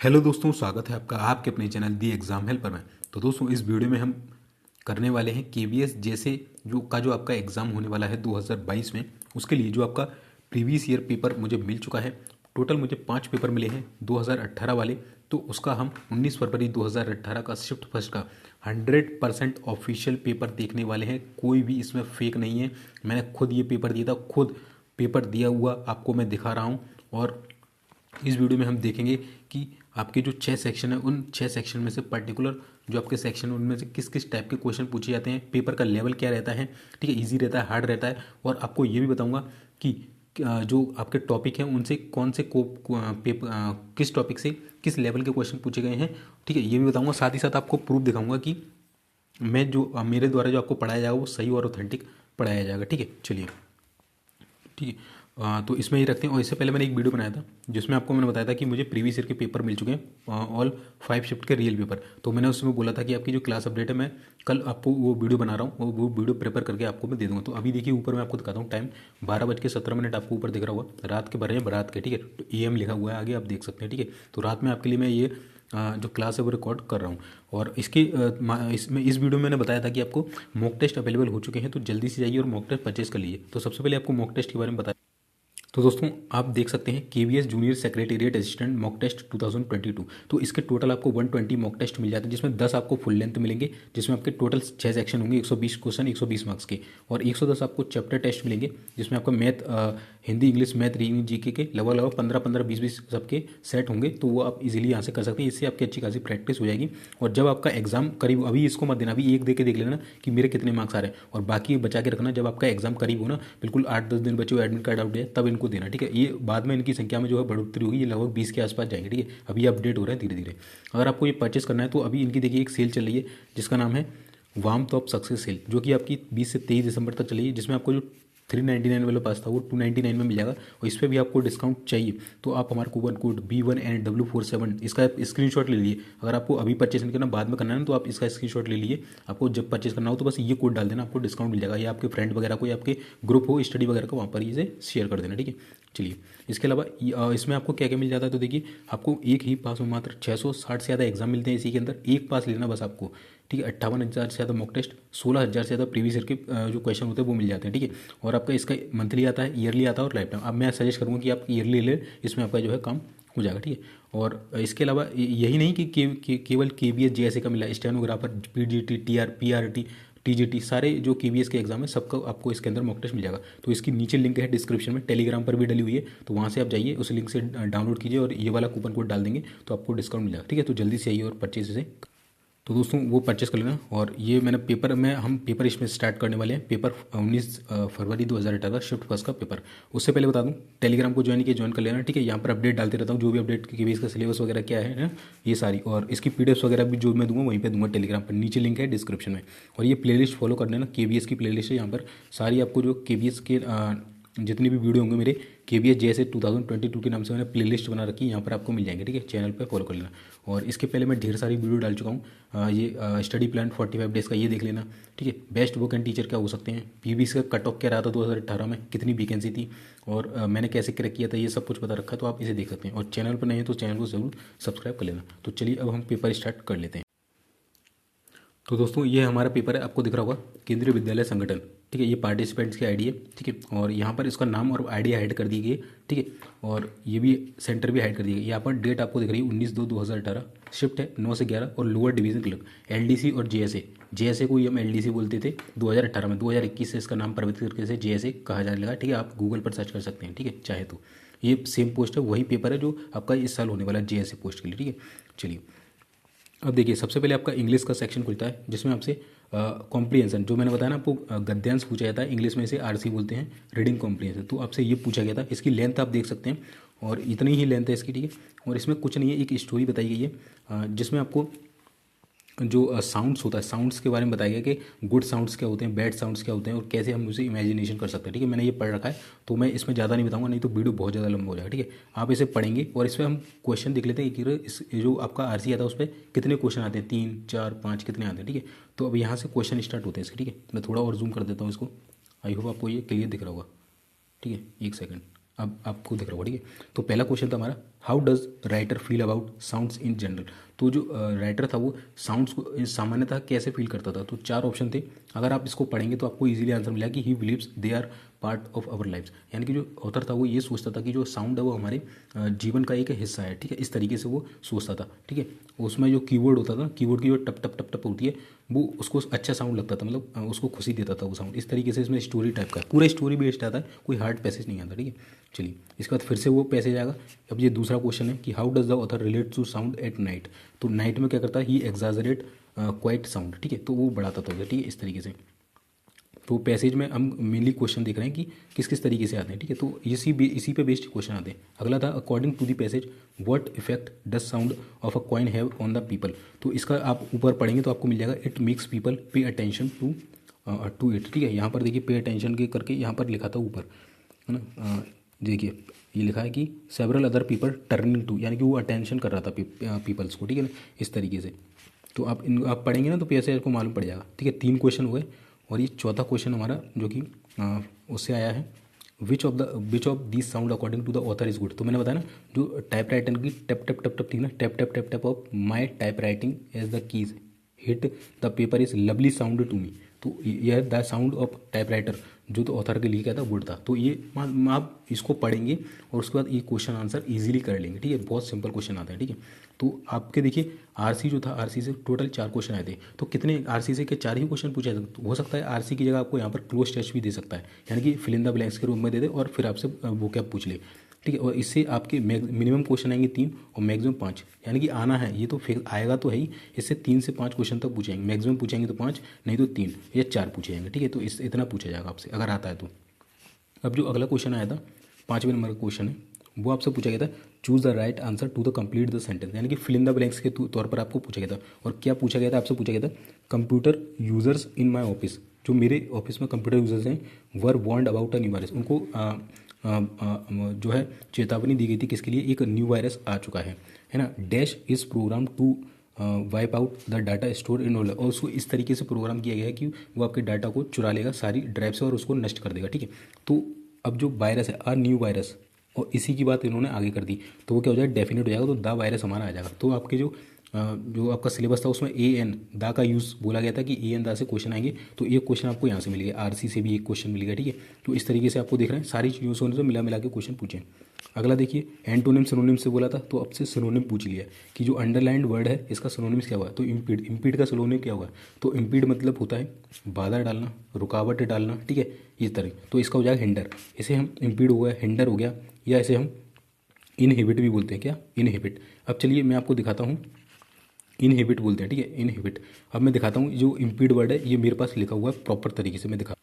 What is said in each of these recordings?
Hello दोस्तों, स्वागत है आपका आपके अपने चैनल दी एग्ज़ाम हेल्पर में। तो दोस्तों, इस वीडियो में हम करने वाले हैं केवीएस जैसे जो आपका एग्ज़ाम होने वाला है 2022 में, उसके लिए जो आपका प्रीवियस ईयर पेपर मुझे मिल चुका है। टोटल मुझे 5 पेपर मिले हैं 2018 वाले। तो उसका हम 19 फरवरी 2018 का शिफ्ट फर्स्ट का 100% ऑफिशियल पेपर देखने वाले हैं। कोई भी इसमें फेक नहीं है। मैंने खुद ये पेपर दिया था, खुद पेपर दिया हुआ आपको मैं दिखा रहा हूँ। और इस वीडियो में हम देखेंगे कि आपके जो 6 सेक्शन है, उन 6 सेक्शन में से पर्टिकुलर जो आपके सेक्शन है उनमें से किस किस टाइप के क्वेश्चन पूछे जाते हैं, पेपर का लेवल क्या रहता है, ठीक है, इजी रहता है, हार्ड रहता है। और आपको ये भी बताऊंगा कि जो आपके टॉपिक हैं उनसे कौन से पेपर किस टॉपिक से किस लेवल के क्वेश्चन पूछे गए हैं, ठीक है, ये भी बताऊंगा। साथ ही साथ आपको प्रूफ दिखाऊंगा कि मैं जो मेरे द्वारा जो आपको पढ़ाया जाएगा वो सही और ऑथेंटिक पढ़ाया जाएगा। ठीक है, चलिए, ठीक है। तो इसमें ही रखते हैं। और इससे पहले मैंने एक वीडियो बनाया था जिसमें आपको मैंने बताया था कि मुझे प्रीवियस ईयर के पेपर मिल चुके हैं, ऑल 5 शिफ्ट के रियल पेपर। तो मैंने उसमें बोला था कि आपकी जो क्लास अपडेट है मैं कल आपको वो वीडियो बना रहा हूँ, वो वीडियो प्रिपेयर करके आपको मैं दे दूँगा। तो अभी देखिए ऊपर मैं आपको दिखाता हूँ टाइम 12:17 आपको ऊपर दिख रहा होगा। रात के भरे हैं, रात के, ठीक है, तो AM लिखा हुआ है आगे, आप देख सकते हैं, ठीक है। तो रात में आपके लिए मैं ये जो क्लास है वो रिकॉर्ड कर रहा हूँ। और इसमें इस वीडियो में मैंने बताया था कि आपको मॉक टेस्ट अवेलेबल हो चुके हैं, तो जल्दी से जाइए और मॉक टेस्ट परचेज कर लीजिए। तो सबसे पहले आपको मॉक टेस्ट के बारे में बताया। तो दोस्तों, आप देख सकते हैं KVS junior secretariat assistant mock test 2022। तो इसके टोटल आपको 120 मॉक टेस्ट मिल जाते हैं, जिसमें 10 आपको फुल लेंथ मिलेंगे, जिसमें आपके टोटल 6 सेक्शन होंगे, 120 क्वेश्चन, 120 मार्क्स के। और 110 आपको चैप्टर टेस्ट मिलेंगे, जिसमें आपका math, Hindi, English, math, reasoning, GK के लगभग 15-15, 20-20 सबके सेट होंगे। तो वो आप इजीली यहाँ से कर सकते हैं। इससे आपकी अच्छी खासी प्रैक्टिस हो जाएगी। और जब आपका एग्जाम करीब, अभी इसको मत देना, अभी एक दे के देख लेना कि मेरे कितने मार्क्स आ रहे हैं, और बाकी बचा के रखना। जब आपका एग्जाम करीब हो ना, बिल्कुल 8-10 दिन बचे हो, एडमिट कार्ड आउट है, तब इनको देना, ठीक है। ये बाद में इनकी संख्या में जो है बढ़ोतरी होगी, ये लगभग 20 के आसपास जाएंगे, ठीक है। अभी अपडेट हो रहे हैं धीरे धीरे। अगर आपको ये परचेस करना है तो अभी इनकी देखिए एक सेल चल रही है जिसका नाम है वार्म टॉप सक्सेस सेल, जो कि आपकी 20 से 23 दिसंबर तक चलेगी, जिसमें आपको जो 399 वाला पास था वो 299 में मिल जाएगा। और इस पर भी आपको डिस्काउंट चाहिए तो आप हमारा कूपन कोड B1NW47 इसका स्क्रीनशॉट ले लिए। अगर आपको अभी परचेस नहीं करना, बाद में करना है ना, तो आप इसका स्क्रीनशॉट ले लिए। आपको जब परचेस करना हो तो बस ये कोड डाल देना, आपको डिस्काउंट मिल जाएगा। या आपके फ्रेंड वगैरह को, या आपके ग्रुप हो स्टडी वगैरह का, वहाँ पर इसे शेयर कर देना, ठीक है। चलिए, इसके अलावा इसमें आपको क्या क्या मिल जाता है, तो देखिए आपको एक ही पास में मात्र 660 से ज़्यादा एग्जाम मिलते हैं। इसी के अंदर एक पास लेना बस आपको, ठीक है। 58,000 से ज़्यादा मॉक टेस्ट, 16,000 से ज़्यादा प्रीवियस ईयर के जो क्वेश्चन होते हैं वो मिल जाते हैं, ठीक है। और आपका इसका मंथली आता है, ईयरली आता है और लाइफ टाइम। अब मैं सजेस्ट करूँगा कि आप ईयरली ले, इसमें आपका जो है काम हो जाएगा, ठीक है। और इसके अलावा यही नहीं कि केवल KBS JSA का मिला, stenographer, PGT, TR, PRT, TGT, सारे जो KBS के एग्जाम है सबका आपको इसके अंदर मॉक टेस्ट मिल जाएगा। तो इसकी नीचे लिंक है डिस्क्रिप्शन में, टेलीग्राम पर भी डली हुई है, तो वहाँ से आप जाइए, उस लिंक से डाउनलोड कीजिए और ये वाला कूपन कोड डाल देंगे तो आपको डिस्काउंट मिल जाएगा, ठीक है। तो जल्दी से आइए और परचेज से, तो दोस्तों वो परचेस कर लेना। और ये मैंने पेपर में, हम पेपर इसमें स्टार्ट करने वाले हैं, पेपर 19 फरवरी 2018 शिफ्ट फर्स्ट का पेपर। उससे पहले बता दूं, टेलीग्राम को ज्वाइन कर लेना, ठीक है। यहाँ पर अपडेट डालते रहता हूँ, जो भी अपडेट के इसका सिलेबस वगैरह क्या है ना, ये सारी, और इसकी PDFs वगैरह भी जो मैं दूंगा वहीं पे दूंगा टेलीग्राम पर, नीचे लिंक है डिस्क्रिप्शन में। और ये प्लेलिस्ट फॉलो कर लेना, KBS की प्लेलिस्ट है, यहाँ पर सारी आपको जो KBS के जितनी भी वीडियो होंगे मेरे KBS JSA 2022 के नाम से मैंने प्लेलिस्ट बना रखी है, यहाँ पर आपको मिल जाएंगे, ठीक है। चैनल पे फॉलो कर लेना। और इसके पहले मैं ढेर सारी वीडियो डाल चुका हूँ। ये स्टडी प्लान 45 डेज़ का, ये देख लेना, ठीक है। बेस्ट बुक एंड टीचर क्या हो सकते हैं, PBS का कट ऑफ क्या रहा था 2018 में, कितनी वैकेंसी थी, और मैंने कैसे क्रैक किया था, ये सब कुछ पता रखा है, तो आप इसे देख सकते हैं। और चैनल पर नहीं है तो चैनल को जरूर सब्सक्राइब कर लेना। तो चलिए अब हम पेपर स्टार्ट कर लेते हैं। तो दोस्तों, ये हमारा पेपर है, आपको दिख रहा होगा केंद्रीय विद्यालय संगठन, ठीक है। ये पार्टिसिपेंट्स की ID है, ठीक है। और यहाँ पर इसका नाम और ID हाइड कर दी गई है, ठीक है। और ये भी सेंटर भी हाइड कर दिया गया। यहाँ पर डेट आपको दिख रही है 19/2/2018, शिफ्ट है 9 से 11, और लोअर डिवीजन क्लर्क LDC और JSA को ही हम LDC बोलते थे 2018 में। 2021 से इसका नाम परिवर्तित करके से JSA कहा जाने लगा, ठीक है। आप गूगल पर सर्च कर सकते हैं, ठीक है, चाहे तो। ये सेम पोस्ट है, वही पेपर है जो आपका इस साल होने वाला है JSA पोस्ट के लिए, ठीक है। चलिए, अब देखिए सबसे पहले आपका इंग्लिश का सेक्शन खुलता है, जिसमें आपसे कॉम्प्रिहेंशन, जो मैंने बताया ना आपको, गद्यांश पूछा जाता है, इंग्लिश में इसे RC बोलते हैं, रीडिंग कॉम्प्रिहेंशन। तो आपसे ये पूछा गया था। इसकी लेंथ आप देख सकते हैं, और इतनी ही लेंथ है इसकी, ठीक है। और इसमें कुछ नहीं है, एक स्टोरी बताई गई है जिसमें आपको जो साउंड्स होता है, साउंड्स के बारे में बताया गया कि गुड साउंड्स क्या होते हैं, बैड साउंड्स क्या होते हैं, और कैसे हम उसे इमेजिनेशन कर सकते हैं, ठीक है। मैंने ये पढ़ रखा है, तो मैं इसमें ज़्यादा नहीं बताऊंगा, नहीं तो वीडियो बहुत ज़्यादा लंबा हो जाएगा, ठीक है। आप इसे पढ़ेंगे और इस पर हम क्वेश्चन देख लेते हैं कि इस जो आपका RC आता है उस पर कितने क्वेश्चन आते हैं, 3, 4, 5 कितने आते हैं, ठीक है। तो अब यहाँ से क्वेश्चन स्टार्ट होते हैं इसके, ठीक है। मैं थोड़ा और जूम कर देता हूँ इसको, आई होप आपको ये क्लियर दिख रहा होगा, ठीक है। एक सेकंड, अब आपको दिख रहा होगा, ठीक है। तो पहला क्वेश्चन था हमारा, how does writer feel about sounds in general. तो जो राइटर था वो साउंड्स को सामान्यतः कैसे फील करता था। तो चार ऑप्शन थे, अगर आप इसको पढ़ेंगे तो आपको इजीली आंसर मिला कि he believes they are part of our lifes, यानी कि जो ऑथर था वो ये सोचता था कि जो साउंड है वो हमारे जीवन का एक हिस्सा है, ठीक है, इस तरीके से वो सोचता था, ठीक है। उसमें जो कीवर्ड होता था, कीवर्ड की जो टप टप टप टप होती है वो उसको अच्छा साउंड लगता था, मतलब उसको खुशी देता था वो साउंड, इस तरीके से इसमें स्टोरी टाइप का है, पूरा स्टोरी बेस्ड आता है, कोई हार्ड पैसेज नहीं आता, ठीक है। चलिए इसके बाद फिर से वो पैसेज आएगा। अब ये दूसरा क्वेश्चन है कि how does the author relate to sound at night. तो नाइट में क्या करता है, ही एग्जाजरेट क्वाइट साउंड, ठीक है, तो वो बढ़ाता था, ठीक है, इस तरीके से। तो पैसेज में हम मेनली क्वेश्चन देख रहे हैं कि किस किस तरीके से आते हैं, ठीक है, तो इसी पे बेस्ड क्वेश्चन आते हैं। अगला था according to the passage what effect does sound of a coin have on the people. तो इसका आप ऊपर पढ़ेंगे तो आपको मिल जाएगा it makes people pay attention to it, ठीक है। यहाँ पर देखिए पे अटेंशन के करके यहाँ पर लिखा था ऊपर, है ना, देखिए ये लिखा है कि several other people turning to, यानी कि वो अटेंशन कर रहा था पीपल्स को, ठीक है ना, इस तरीके से। तो आप पढ़ेंगे ना तो पैसे आपको मालूम पड़ जाएगा, ठीक है। 3 क्वेश्चन हुए और ये चौथा क्वेश्चन हमारा जो कि उससे आया है, which of this sound according to the author is good. तो मैंने बताया ना जो टाइप राइटर की टप टप टप टप थी ना, tap tap tap tap of my typewriting as the keys hit the paper is lovely sound to me. तो यह the sound of typewriter जो तो ऑथर के लिए क्या था, गुड था। तो ये आप इसको पढ़ेंगे और उसके बाद ये क्वेश्चन आंसर इजीली कर लेंगे, ठीक है, बहुत सिंपल क्वेश्चन आता है, ठीक है। तो आपके देखिए आरसी जो था, आरसी से टोटल 4 क्वेश्चन आए थे, तो कितने आरसी से के 4 ही क्वेश्चन पूछे जाते, हो सकता है आरसी की जगह आपको यहाँ पर क्लोज टेस्ट भी दे सकता है, यानी कि फिल इन द ब्लैंक्स के रूप में दे दे और फिर आपसे वो क्या पूछ ले, ठीक है। और इससे आपके मिनिमम क्वेश्चन आएंगे 3 और मैक्सिमम 5, यानी कि आना है ये तो फिर आएगा तो है ही, इससे 3 से 5 क्वेश्चन तक पूछेंगे, मैक्सिमम पूछेंगे तो 5, नहीं तो 3 या 4 पूछे जाएंगे, ठीक है। तो इस इतना पूछा जाएगा आपसे अगर आता है तो। अब जो अगला क्वेश्चन आया था 5वें नंबर का क्वेश्चन है, वो आपसे पूछा गया था choose the right answer to the complete the sentence, यानी कि फिल इन द ब्लैंक्स के तौर पर आपको पूछा गया था। और क्या पूछा गया था, आपसे पूछा गया था computer users in my office, जो मेरे ऑफिस में कंप्यूटर यूजर्स हैं, वर warned about a new virus, उनको जो है चेतावनी दी गई थी किसके लिए, एक न्यू वायरस आ चुका है ना। Dash is program to wipe out the data store in और उसको इस तरीके से प्रोग्राम किया गया है कि वो आपके डाटा को चुरा लेगा सारी ड्राइव से और उसको नष्ट कर देगा, ठीक है। तो अब जो वायरस है न्यू वायरस, और इसी की बात इन्होंने आगे कर दी, तो वो क्या हो जाएगा, डेफिनेट हो जाएगा, तो द वायरस हमारा आ जाएगा। तो आपके जो आपका सिलेबस था उसमें ए एन दा का यूज़ बोला गया था कि ए एन दा से क्वेश्चन आएंगे, तो एक क्वेश्चन आपको यहाँ से मिल गया, आरसी से भी एक क्वेश्चन मिल गया, ठीक है। तो इस तरीके से आपको देख रहे हैं सारी चीज़ों से उन्होंने मिला मिला के क्वेश्चन पूछे। अगला देखिए एंटोनिम सिनोनिम से बोला था, तो अब से सिनोनिम पूछ लिया कि जो अंडरलाइंड वर्ड है इसका सिनोनिम्स क्या हुआ, तो इम्पीड, इम्पीड का सिनोनिम क्या हुआ, तो इम्पीड मतलब होता है बाधा डालना, रुकावट डालना, ठीक है, इस तरह। तो इसका हो जाएगा हिंडर, इसे हम इम्पीड हो गया, हिंडर हो गया, या इसे हम इनहिबिट भी बोलते हैं, क्या, इनहिबिट। अब चलिए मैं आपको दिखाता हूँ, इनहिबिट बोलते हैं, ठीक है, इनहिबिट। अब मैं दिखाता हूँ जो इम्पीड वर्ड है ये मेरे पास लिखा हुआ है प्रॉपर तरीके से, मैं दिखा।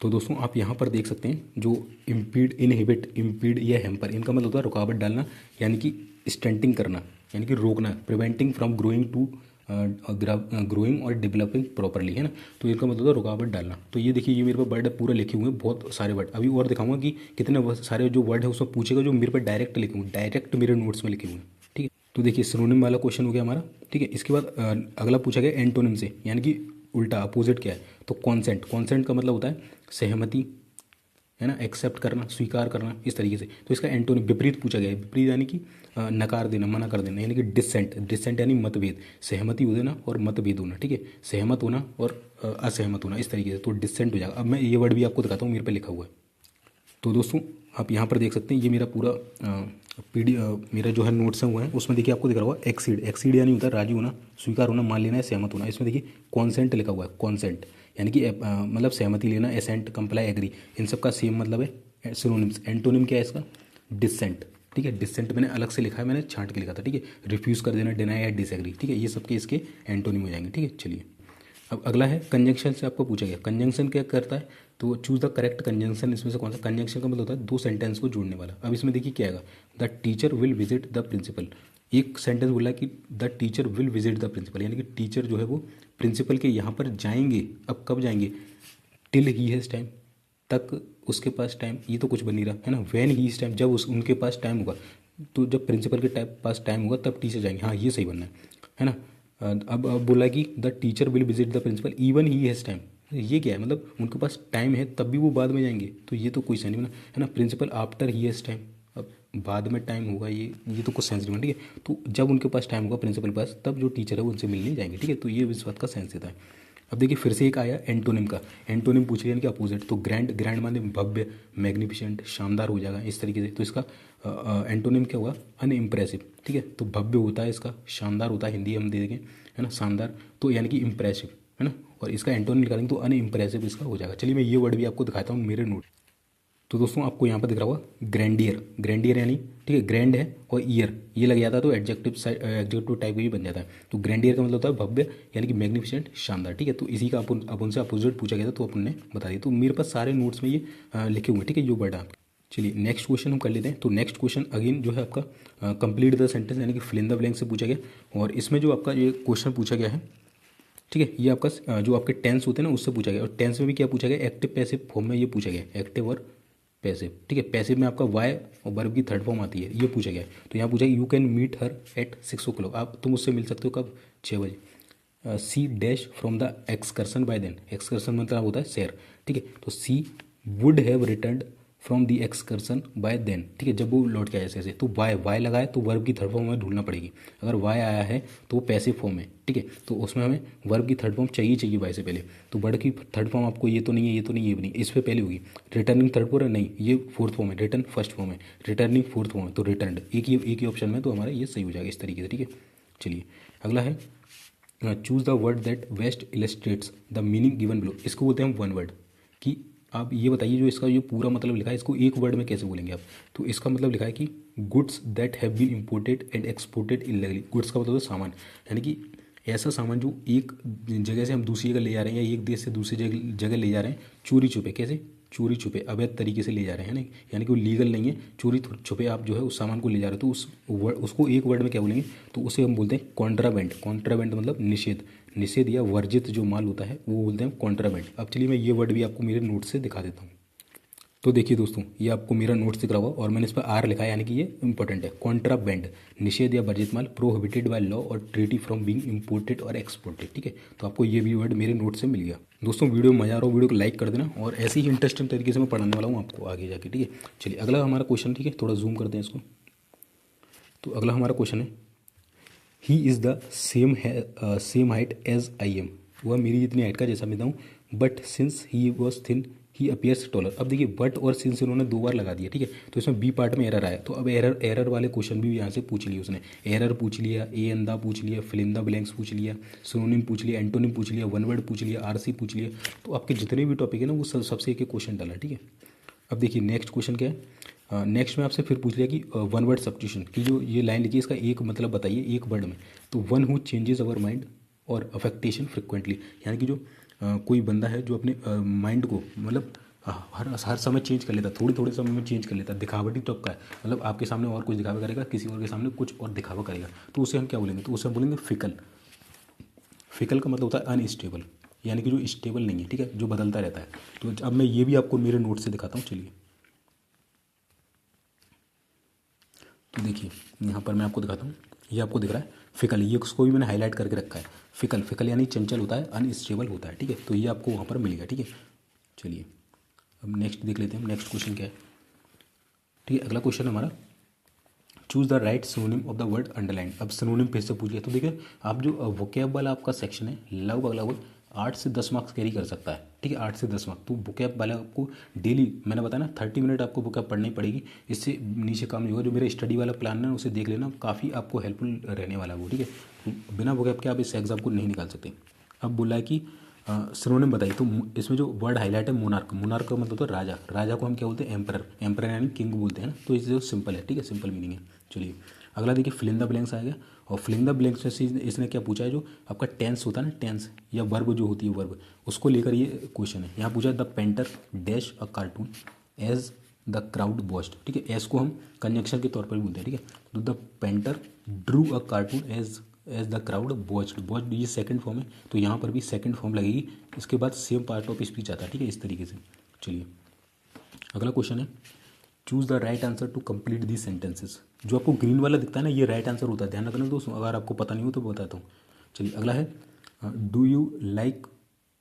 तो दोस्तों आप यहाँ पर देख सकते हैं जो इम्पीड, इनहिबिट, इम्पीड या हैम्पर, इनका मतलब होता है रुकावट डालना, यानी कि स्टंटिंग करना, यानी कि रोकना, preventing from growing to growing और डेवलपिंग प्रॉपरली, है ना। तो इनका मतलब होता है रुकावट डालना। तो ये देखिए ये मेरे पास वर्ड पूरा लिखे हुए हैं, बहुत सारे वर्ड, अभी और दिखाऊंगा कि कितने सारे जो वर्ड है उसमें पूछेगा जो मेरे पास डायरेक्ट लिखे हुए, डायरेक्ट मेरे नोट्स में लिखे हुए हैं, ठीक है। तो देखिए सिनोनिम वाला क्वेश्चन हो गया हमारा, ठीक है। इसके बाद अगला पूछा गया एंटोनिम से, यानी कि उल्टा अपोजिट क्या है, तो कॉन्सेंट, कॉन्सेंट का मतलब होता है सहमति, है ना, एक्सेप्ट करना, स्वीकार करना, इस तरीके से। तो इसका एंटोनिम विपरीत पूछा गया है, विपरीत यानी कि नकार देना, मना कर देना, यानी कि डिसेंट, डिसेंट यानी मतभेद, सहमति हो देना और मतभेद होना, ठीक है, सहमत होना और असहमत होना, इस तरीके से, तो डिसेंट हो जाएगा। अब मैं ये वर्ड भी आपको दिखाता हूँ, मेरे पे लिखा हुआ है। तो दोस्तों आप यहाँ पर देख सकते हैं ये मेरा पूरा मेरा जो है नोट्स हैं वो हैं, उसमें देखिए आपको दिख रहा होगा एक्सीड, एक्सीड यानी होता है राजी होना, स्वीकार होना, मान लेना है, सहमत होना। इसमें देखिए कॉन्सेंट लिखा हुआ है, कॉन्सेंट यानी कि मतलब सहमति लेना, एसेंट, कंप्लाई, एग्री, इन सब का सेम मतलब है सिनोनिम्स। एंटोनिम क्या है इसका, डिसेंट, ठीक है, डिसेंट मैंने अलग से लिखा है, मैंने छांट के लिखा था, ठीक है। रिफ्यूज़ कर देना, डिनाई या डिसएग्री, ठीक है, ये सबके इसके एंटोनिम हो जाएंगे, ठीक है। चलिए अब अगला है कंजंक्शन से आपको पूछा गया, कंजंक्शन क्या करता है, तो चूज द करेक्ट कंजंक्शन, इसमें से कौन सा, कंजंक्शन का मतलब होता है 2 सेंटेंस को जोड़ने वाला। अब इसमें देखिए क्या आएगा, the teacher will visit the principal, एक सेंटेंस बोला है कि the teacher will visit the principal, यानी कि टीचर जो है वो प्रिंसिपल के यहाँ पर जाएंगे। अब कब जाएंगे, टिल ही हैज़ टाइम, तक उसके पास टाइम, ये तो कुछ बन नहीं रहा है ना, व्हेन ही इज टाइम, जब उनके पास टाइम होगा, तो जब प्रिंसिपल के पास टाइम होगा तब टीचर जाएंगे, हाँ ये सही बनना है ना। अब बोला कि the teacher will visit the principal even he has time, ये क्या है, मतलब उनके पास टाइम है तब भी वो बाद में जाएंगे, तो ये तो कोई सही नहीं बना, है ना। Principal after he has time, अब बाद में टाइम होगा, ये तो कुछ सेंस नहीं बना, ठीक है। तो जब उनके पास टाइम होगा प्रिंसिपल के पास, तब जो टीचर है वो उनसे मिलने जाएंगे, ठीक है। तो ये इस बात का सेंस देता है। अब देखिए फिर से एक आया एंटोनिम का। एंटोनिम पूछ लिया यानी कि अपोजिट। तो ग्रैंड, ग्रैंड माने भव्य, मैग्निफिसेंट, शानदार हो जाएगा इस तरीके से। तो इसका एंटोनिम क्या हुआ? अनइम्प्रेसिव, ठीक है। तो भव्य होता है इसका, शानदार होता है, हिंदी हम दे देंगे, है ना, शानदार, तो यानी कि इम्प्रेसिव, है ना। और इसका एंटोनिम निकालेंगे तो अनइम्प्रेसिव इसका हो जाएगा। चलिए मैं ये वर्ड भी आपको दिखाता हूँ मेरे नोट। तो दोस्तों आपको यहाँ पर दिख रहा होगा ग्रैंडियर। ग्रैंडियर यानी, ठीक है, ग्रैंड है और ईयर ये लग जाता है तो एडजेक्टिव टाइप भी बन जाता है। तो ग्रैंडियर का मतलब होता है भव्य यानी कि मैग्निफिसेंट, शानदार, ठीक है। तो इसी का अपन उनसे अपोजिट पूछा गया था तो अपन ने बता दिया। तो मेरे पास सारे नोट्स में ये लिखे हुए हैं, ठीक है, जो वर्ड है आपके। चलिए नेक्स्ट क्वेश्चन हम कर लेते हैं। तो नेक्स्ट क्वेश्चन अगेन जो है आपका कंप्लीट द सेंटेंस यानी कि फिल इन द ब्लैंक से पूछा गया। और इसमें जो आपका ये क्वेश्चन पूछा गया है, ठीक है, ये आपका जो आपके टेंस होते हैं ना उससे पूछा गया। और टेंस में भी क्या पूछा गया? एक्टिव पैसिव फॉर्म में ये पूछा गया, एक्टिव और पैसिव, ठीक है। पैसिव में आपका वाई और वर्ब की थर्ड फॉर्म आती है, ये पूछा गया है। तो यहाँ पूछा गया you can meet her at 6 o'clock, आप तुम उससे मिल सकते हो कब? 6 बजे। She dash from the excursion by then, excursion मतलब होता है सैर, ठीक है। तो she would have return from the excursion by then, ठीक है, जब वो लौट के आया ऐसे। तो वाई लगाए तो वर्ब की थर्ड फॉर्म हमें ढूंढना पड़ेगी। अगर वाई आया है तो वो पैसिव फॉर्म है, ठीक है। तो उसमें हमें वर्ब की थर्ड फॉर्म चाहिए वाई से पहले। तो वर्ड की थर्ड फॉर्म आपको ये तो नहीं है, ये तो नहीं है, ये भी नहीं, इस पर पहले होगी। रिटर्निंग थर्ड फॉर्म है नहीं, ये फोर्थ फॉर्म है, रिटर्न फर्स्ट फॉर्म है, रिटर्निंग फोर्थ फॉर्म है, तो रिटर्न एक ही ऑप्शन में, तो हमारा ये सही हो जाएगा इस तरीके से, ठीक है। चलिए अगला है choose the word that best illustrates the meaning given below. इसको बोलते हैं हम वन वर्ड। कि आप ये बताइए जो इसका जो पूरा मतलब लिखा है इसको एक वर्ड में कैसे बोलेंगे आप? तो इसका मतलब लिखा है कि goods that have been imported and exported illegally. Goods का मतलब सामान, यानी कि ऐसा सामान जो एक जगह से हम दूसरी जगह ले जा रहे हैं या एक देश से दूसरी जगह ले जा रहे हैं चोरी छुपे। कैसे? चोरी छुपे, अवैध तरीके से ले जा रहे हैं ना, यानी कि वो लीगल नहीं है, चोरी छुपे आप जो है उस सामान को ले जा रहे हो। तो उसको एक वर्ड में क्या बोलेंगे? तो उसे हम बोलते हैं कॉन्ट्राबैंड। कॉन्ट्राबैंड मतलब निषेध, निषेध या वर्जित जो माल होता है वो बोलते हैं कॉन्ट्राबैंड। अब चलिए मैं ये वर्ड भी आपको मेरे नोट से दिखा देता हूँ। तो देखिए दोस्तों ये आपको मेरा नोट्स दिख रहा होगा और मैंने इस पर आर लिखा है, यानी कि ये इंपॉर्टेंट है। कॉन्ट्राबैंड, निषेध या वर्जित माल, प्रोहिबिटेड बाय लॉ और ट्रीटी फ्रॉम बीइंग इंपोर्टेड और एक्सपोर्टेड, ठीक है। तो आपको ये भी वर्ड मेरे नोट से मिल गया। दोस्तों वीडियो में मजा आ रहा हो वीडियो को लाइक कर देना, और ऐसे ही इंटरेस्टिंग तरीके से मैं पढ़ाने वाला हूँ आपको आगे जाके, ठीक है। चलिए अगला हमारा क्वेश्चन, ठीक है, थोड़ा जूम करते हैं इसको। तो अगला हमारा क्वेश्चन है he is the same height as I am. वह मेरी जितनी हाइट का जैसा मैं हूँ, but since he was thin he appears taller. अब देखिए बट और सिंस इन्होंने दो बार लगा दिया, ठीक है। तो इसमें बी पार्ट में एरर आया। तो अब एरर वाले क्वेश्चन भी यहाँ से पूछ लिए उसने। एरर पूछ लिया, ए एन दा पूछ लिया, फिल इन द ब्लैंक्स पूछ लिया, सिनोनिम पूछ लिया, एंटोनिम पूछ लिया, वन वर्ड पूछ लिया, आरसी पूछ लिया। तो आपके जितने भी टॉपिक है ना वो सबसे एक क्वेश्चन डाला, ठीक है। अब देखिए नेक्स्ट क्वेश्चन क्या है। नेक्स्ट में आपसे फिर पूछ लिया कि वन वर्ड सब्स्टिट्यूशन की जो ये लाइन लिखी है इसका एक मतलब बताइए एक वर्ड में। तो one who changes our mind और अफेक्टेशन फ्रिक्वेंटली, यानी कि जो कोई बंदा है जो अपने माइंड को मतलब हर समय चेंज कर लेता, थोड़े समय में चेंज कर लेता, दिखावटी टाइप का है, मतलब आपके सामने और कुछ दिखावा करेगा, किसी और के सामने कुछ और दिखावा करेगा, तो उसे हम क्या बोलेंगे? तो उसे हम बोलेंगे फिकल। फिकल का मतलब होता है अनस्टेबल, यानी कि जो स्टेबल नहीं है, ठीक है, जो बदलता रहता है। तो अब मैं ये भी आपको मेरे नोट से दिखाता हूँ। चलिए तो देखिए यहाँ पर मैं आपको दिखाता हूँ, ये आपको दिख रहा है फिकल, ये उसको भी मैंने हाईलाइट करके रखा है। फिकल, फिकल यानी चंचल होता है, अनस्टेबल होता है, ठीक है। तो ये आपको वहाँ पर मिलेगा, ठीक है। चलिए अब नेक्स्ट देख लेते हैं, नेक्स्ट क्वेश्चन क्या है, ठीक है। अगला क्वेश्चन हमारा choose the right synonym of the word underline. अब सिनोनिम फिर से पूछ लिया। तो देखिए आप जो वोकैब वाला आपका सेक्शन है लगभग 8 से 10 मार्क्स कैरी कर सकता है, ठीक है, 8 से 10 मार्क्स। तो वोकैब वाला आपको डेली मैंने बताया ना 30 मिनट आपको वोकैब पढ़नी पड़ेगी, इससे नीचे काम नहीं होगा। जो मेरा स्टडी वाला प्लान है उसे देख लेना, काफ़ी आपको हेल्पफुल रहने वाला है वो, ठीक है। तो बिना वोकैब के आप इस एग्जाम को नहीं निकाल सकते। अब बोला है कि सिनोनिम बताइए। तो इसमें जो वर्ड हाईलाइट है मोनार्क, मोनार्क का मतलब तो राजा, राजा को हम क्या बोलते हैं? एम्परर, एम्परर यानी किंग बोलते हैं ना। तो इसे जो सिंपल है, ठीक है, सिंपल मीनिंग है। चलिए अगला देखिए फिल इन द ब्लैंक्स आएगा। और फिल इन द ब्लैंक्स में इसने क्या पूछा है, जो आपका टेंस होता है ना, टेंस या वर्ब जो होती है वर्ब, उसको लेकर ये क्वेश्चन है। यहाँ पूछा the painter dash a cartoon as the crowd watched, ठीक है। एस को हम कंजक्शन के तौर पर भी बोलते हैं, ठीक है। तो the painter drew a cartoon as the crowd watched, watched ये सेकंड फॉर्म है, तो यहाँ पर भी सेकंड फॉर्म लगेगी। इसके बाद सेम पार्ट ऑफ स्पीच आता है, ठीक है, इस तरीके से। चलिए अगला क्वेश्चन है choose the right answer to complete the sentences. जो आपको ग्रीन वाला दिखता है ना ये राइट आंसर होता है, ध्यान रखना दोस्तों, अगर आपको पता नहीं हो तो बताता हूँ। चलिए अगला है do you like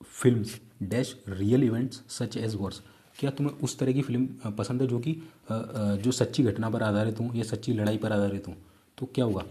films dash real events such as wars. क्या तुम्हें उस तरह की फिल्म पसंद है जो कि जो सच्ची घटना पर आधारित हो या सच्ची लड़ाई पर आधारित हो, तो क्या होगा,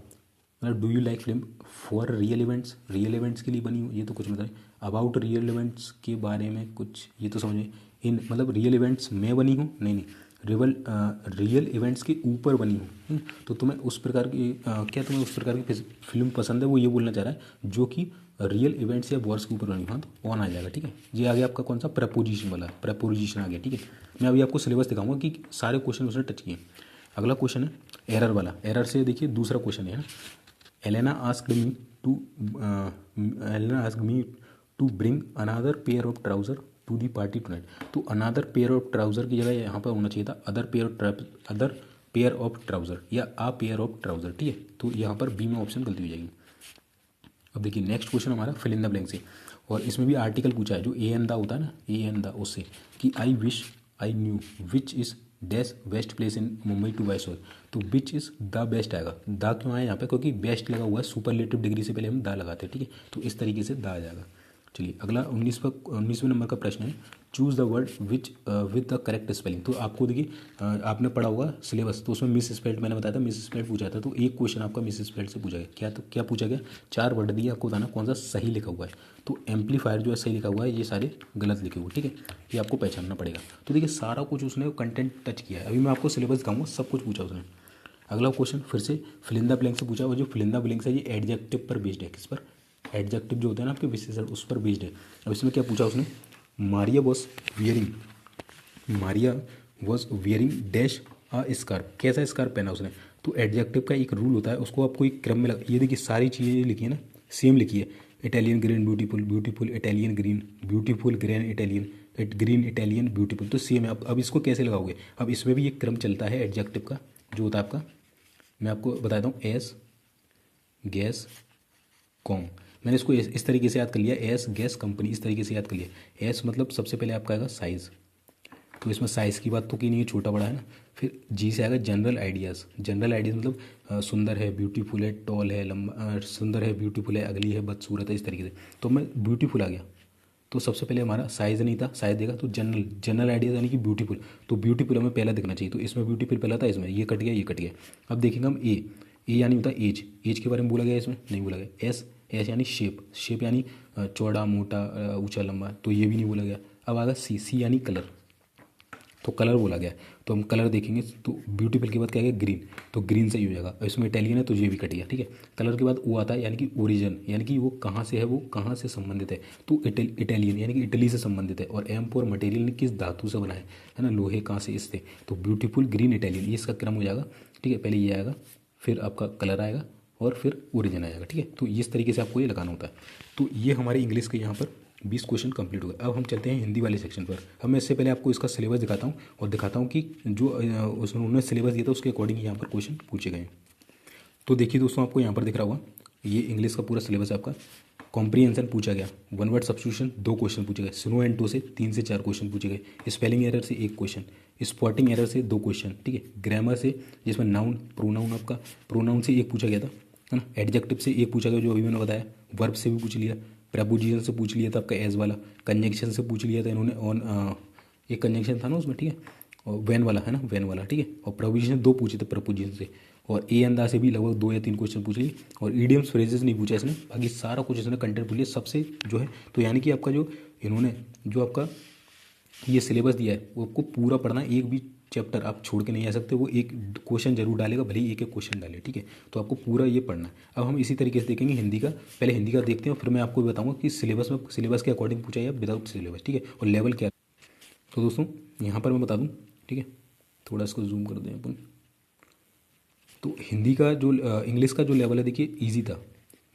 मतलब do you like film for real events के लिए बनी हो, ये तो कुछ मतलब अबाउट रियल इवेंट्स के बारे में कुछ, ये तो समझे इन मतलब रियल इवेंट्स में बनी हो, नहीं रियल इवेंट्स के ऊपर बनी हो। तो तुम्हें उस प्रकार की क्या तुम्हें उस प्रकार की फिल्म पसंद है, वो ये बोलना चाह रहा है जो कि रियल इवेंट्स या वॉर्स के ऊपर बनी हो। हाँ, तो ऑन आ जाएगा, ठीक है। ये आ गया आपका कौन सा, प्रपोजिशन वाला, प्रपोजिशन आ गया, ठीक है। मैं अभी आपको सिलेबस दिखाऊंगा कि सारे क्वेश्चन उसने टच किए। अगला क्वेश्चन है एरर वाला। एरर से देखिए दूसरा क्वेश्चन है Elena asked me to bring another pair of trouser to the party tonight. तो अनदर पेयर ऑफ ट्राउजर की जगह यहाँ पर होना चाहिए था अदर पेयर ऑफ ट्राउजर या आ पेयर ऑफ ट्राउजर, ठीक है। तो यहाँ पर बी में ऑप्शन गलती हो जाएगी। अब देखिए नेक्स्ट क्वेश्चन हमारा फिल इन द ब्लैंक से, और इसमें भी आर्टिकल पूछा है जो ए एन द होता है ना, ए एन द, उससे कि I wish I knew which is dash best place in Mumbai to buy sole. तो विच इज़ द बेस्ट आएगा। द क्यों आया यहाँ पे, क्योंकि बेस्ट लगा हुआ है, सुपरलेटिव डिग्री से पहले हम द लगाते हैं, ठीक है। तो इस तरीके से द आ जाएगा। चलिए अगला 19वें नंबर का प्रश्न है choose the word which with the correct spelling. तो आपको देखिए आपने पढ़ा होगा सिलेबस, तो उसमें मिस स्पेल्ड मैंने बताया था, मिस स्पेल्ड पूछा था। तो एक क्वेश्चन आपका मिस स्पेल्ड से पूछा गया। क्या, तो क्या पूछा गया, 4 वर्ड दिए, आपको बताना कौन सा सही लिखा हुआ है। तो एम्पलीफायर जो है सही लिखा हुआ है, ये सारे गलत लिखे हुए, ठीक है। ये आपको पहचानना पड़ेगा। तो देखिए सारा कुछ उसने कंटेंट टच किया है। अभी मैं आपको सिलेबस दिखाऊंगा, सब कुछ पूछा उसने। अगला क्वेश्चन फिर से फिल इन द ब्लैंक से पूछा, और जो फिल इन द ब्लैंक है ये एडजेक्टिव पर बेस्ड है। किस पर, एडजेक्टिव जो होता है ना आपके विशेषण, उस पर बेस्ड है। अब इसमें क्या पूछा उसने, Maria was wearing dash a scarf. कैसा स्कार्फ पहना उसने। तो एडजेक्टिव का एक रूल होता है, उसको आपको एक क्रम में लगा, ये देखिए सारी चीज़ें लिखी है ना, सेम लिखी है। Italian green beautiful Italian green beautiful green Italian beautiful, तो सेम है। अब इसको कैसे लगाओगे, अब इसमें भी एक क्रम चलता है एडजेक्टिव का जो होता है आपका, मैं आपको बताता हूँ। एस गैस कॉम, मैंने इसको इस तरीके से याद कर लिया, एस गैस कंपनी, इस तरीके से याद कर लिया। एस मतलब सबसे पहले आपका आएगा साइज़, तो इसमें साइज़ की बात तो की नहीं है, छोटा बड़ा है ना। फिर जी से आएगा जनरल आइडियाज़। जनरल आइडियाज़ मतलब सुंदर है, ब्यूटीफुल है, टॉल है, लंबा, सुंदर है, ब्यूटीफुल है, अगली है, बदसूरत है, इस तरीके से। तो मैं ब्यूटीफुल आ गया, तो सबसे पहले हमारा साइज़ नहीं था, साइज़ देगा तो जनरल आइडियाज़ यानी कि ब्यूटीफुल। तो ब्यूटीफुल हमें पहला दिखना चाहिए, तो इसमें ब्यूटीफुल पहला था, इसमें ये कट गया, ये कट गया। अब देखेंगे हम ए यानी होता है एज, एज के बारे में बोला गया, इसमें नहीं बोला गया। एस यानी शेप यानी चौड़ा मोटा ऊंचा लंबा, तो ये भी नहीं बोला गया। अब आएगा सी यानी कलर, तो कलर बोला गया। तो हम कलर देखेंगे, तो ब्यूटीफुल के बाद क्या है ग्रीन, तो ग्रीन सही हो जाएगा। इसमें इटालियन है तो ये भी कट गया, ठीक है। कलर के बाद वो आता है यानी कि ओरिजिन, यानी कि वो कहाँ से है, वो कहाँ से संबंधित है। तो इटालियन यानी कि इटली से संबंधित है। और एम फॉर मटेरियल ने किस धातु से बना है ना, लोहे कहाँ से, इससे। तो ब्यूटीफुल ग्रीन इटालियन, ये इसका क्रम हो जाएगा, ठीक है। पहले ये आएगा, फिर आपका कलर आएगा, और फिर ओरिजिन आएगा, ठीक है। तो इस तरीके से आपको ये लगाना होता है। तो ये हमारे इंग्लिश के यहाँ पर 20 क्वेश्चन कंप्लीट हो गए। अब हम चलते हैं हिंदी वाले सेक्शन पर। अब मैं इससे पहले आपको इसका सिलेबस दिखाता हूँ, और दिखाता हूँ कि जो उसने उन्होंने सिलेबस दिया था उसके अकॉर्डिंग यहाँ पर क्वेश्चन पूछे गए हैं। तो देखिए दोस्तों, आपको यहाँ पर दिख रहा होगा, ये इंग्लिश का पूरा सिलेबस है आपका। कॉम्प्रीहेंशन पूछा गया, वन वर्ड सब्स्टिट्यूशन 2 क्वेश्चन पूछे गए, स्नो एंड टो से 3 से 4 क्वेश्चन पूछे गए, स्पेलिंग एरर से 1 क्वेश्चन, स्पॉटिंग एरर से 2 क्वेश्चन, ठीक है। ग्रामर से, जिसमें नाउन प्रोनाउन, आपका प्रोनाउन से 1 पूछा गया था, है ना। एडजेक्टिव से 1 पूछा गया जो अभी मैंने बताया, वर्ब से भी पूछ लिया, प्रपोजिशन से पूछ लिया था आपका एज वाला, कंजंक्शन से पूछ लिया था इन्होंने ऑन, एक कंजंक्शन था ना उसमें, ठीक है। और वैन वाला है ना, वैन वाला, ठीक है। और प्रपोजिशन 2 पूछे थे प्रपोजिशन से, और ए अंदा से भी लगभग 2 या 3 क्वेश्चन पूछ लिए, और ईडियम्स फ्रेजेस नहीं पूछा इसने, बाकी सारा कुछ इसने कंटेंट पूछ लिया सबसे जो है। तो यानी कि आपका जो इन्होंने जो आपका ये सिलेबस दिया है वो आपको पूरा पढ़ना है, एक भी चैप्टर आप छोड़ के नहीं आ सकते। वो एक क्वेश्चन जरूर डालेगा, भले ही एक क्वेश्चन डाले, ठीक है। तो आपको पूरा ये पढ़ना है। अब हम इसी तरीके से देखेंगे हिंदी का, पहले हिंदी का देखते हैं, फिर मैं आपको बताऊंगा कि सिलेबस के अकॉर्डिंग पूछा है या विदाउट सिलेबस, ठीक है, और लेवल क्या। तो दोस्तों यहाँ पर मैं बता दूँ, ठीक है, थोड़ा इसको जूम कर दें अपन। तो हिंदी का जो इंग्लिश का जो लेवल है, देखिए ईजी था,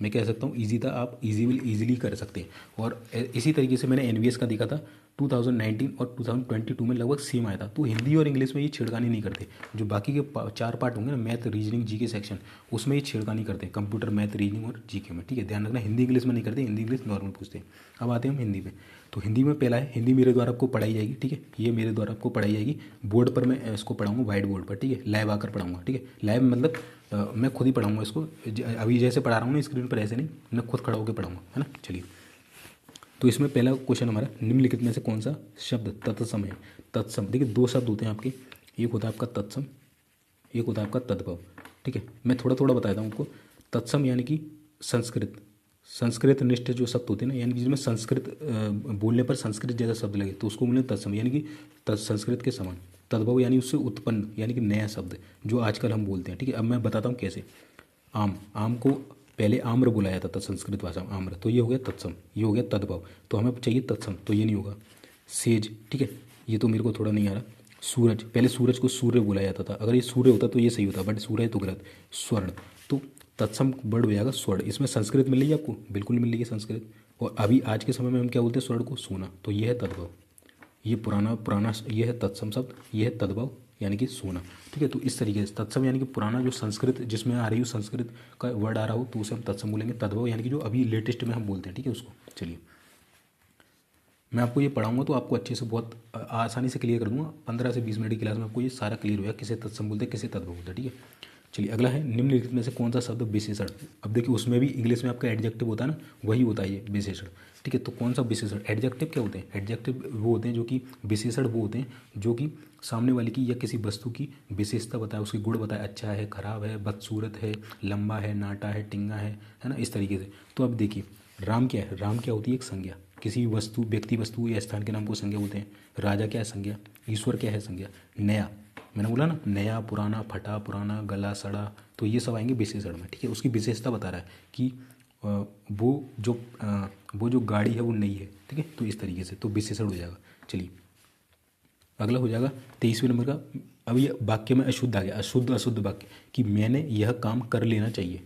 मैं कह सकता हूँ ईजी था, आप ईजीली कर सकते हैं। और इसी तरीके से मैंने एनवीएस का देखा था 2019 और 2022 में लगभग सेम आया था। तो हिंदी और इंग्लिश में ये छेड़खानी नहीं करते। जो बाकी के 4 पार्ट होंगे ना, मैथ रीजनिंग जीके सेक्शन, उसमें ये छेड़खानी करते हैं, कंप्यूटर मैथ रीजनिंग और जीके में, ठीक है। ध्यान रखना, हिंदी इंग्लिश में नहीं करते, हिंदी इंग्लिश नॉर्मल पूछते हैं। अब आते हैं हम हिंदी में। तो हिंदी में पहला है, हिंदी मेरे द्वारा आपको पढ़ाई जाएगी, ठीक है। ये मेरे द्वारा आपको पढ़ाई जाएगी, बोर्ड पर मैं इसको पढ़ाऊँगा, वाइट बोर्ड पर, ठीक है। लाइव आकर पढ़ाऊँगा, ठीक है। लाइव मतलब मैं खुद ही पढ़ाऊँगा इसको, अभी जैसे पढ़ा रहा हूँ ना स्क्रीन पर, ऐसे नहीं, मैं खुद खड़ा होकर पढ़ाऊँगा, है ना। चलिए तो इसमें पहला क्वेश्चन हमारा, निम्नलिखित में से कौन सा शब्द तत्सम है। तत्सम, देखिए दो शब्द होते हैं आपके, एक होता है आपका तत्सम, एक होता है आपका तद्भव। ठीक है, मैं थोड़ा थोड़ा बताता हूँ आपको। तत्सम यानी कि संस्कृत निष्ठ जो शब्द होते हैं ना, यानी कि जिसमें संस्कृत बोलने पर संस्कृत जैसा शब्द लगे तो उसको बोले तत्सम, यानी कि संस्कृत के समान। तद्भव यानी उससे उत्पन्न, यानी कि नया शब्द जो आजकल हम बोलते हैं। ठीक है, अब मैं बताता हूँ कैसे। आम को पहले आम्र बोला जाता था संस्कृत भाषा में, आम्र, तो ये हो गया तत्सम, ये हो गया तद्भव। तो हमें चाहिए तत्सम, तो ये नहीं होगा। सेज, ठीक है, ये तो मेरे को थोड़ा नहीं आ रहा। सूरज, पहले सूरज को सूर्य बोला जाता था, अगर ये सूर्य होता तो ये सही होता, बट सूर्य तो गलत। स्वर्ण, तो तत्सम वर्ड हो जाएगा स्वर्ण। इसमें संस्कृत मिल रही है आपको, बिल्कुल मिल रही है संस्कृत। और अभी आज के समय में हम क्या बोलते हैं स्वर्ण को, सोना, तो ये है तद्भव। ये पुराना पुराना ये है तत्सम शब्द, ये है तद्भव यानी कि सोना। ठीक है, तो इस तरीके से तत्सम यानी कि पुराना जो संस्कृत जिसमें आ रही हो, संस्कृत का वर्ड आ रहा हो तो उसे हम तत्सम बोलेंगे। तद्भव यानी कि जो अभी लेटेस्ट में हम बोलते हैं, ठीक है, उसको। चलिए मैं आपको ये पढ़ाऊंगा तो आपको अच्छे से बहुत आसानी से क्लियर कर दूंगा। 15 से 20 मिनट की क्लास में आपको ये सारा क्लियर होगा, किसे तत्सम बोलते हैं, किसे तद्भव बोलते हैं। ठीक है, चलिए अगला है, निम्नलिखित में से कौन सा शब्द विशेषण। अब देखिए उसमें भी इंग्लिश में आपका एडजेक्टिव होता है ना, वही होता है ये विशेषण। ठीक है, तो कौन सा विशेषण, एडजेक्टिव क्या होते हैं, एडजेक्टिव वो होते हैं जो कि, विशेषण वो होते हैं जो कि सामने वाले की या किसी वस्तु की विशेषता बताए, उसके गुण बताए, अच्छा है, खराब है, बदसूरत है, लंबा है, नाटा है, टिंगा है ना, इस तरीके से। तो अब देखिए राम क्या है, राम क्या होती है, एक संज्ञा, किसी वस्तु, व्यक्ति, वस्तु या स्थान के नाम को संज्ञा बोलते हैं। राजा क्या है, संज्ञा। ईश्वर क्या है, संज्ञा। नया, मैंने बोला ना, नया, पुराना, फटा, पुराना, गला, सड़ा, तो ये सब आएंगे विशेषण में। ठीक है, उसकी विशेषता बता रहा है कि वो जो गाड़ी है वो नई है। ठीक है, तो इस तरीके से तो विशेषण हो जाएगा। चलिए अगला हो जाएगा 23वें नंबर का। अब ये वाक्य में अशुद्ध आ गया, अशुद्ध अशुद्ध वाक्य, कि मैंने यह काम कर लेना चाहिए।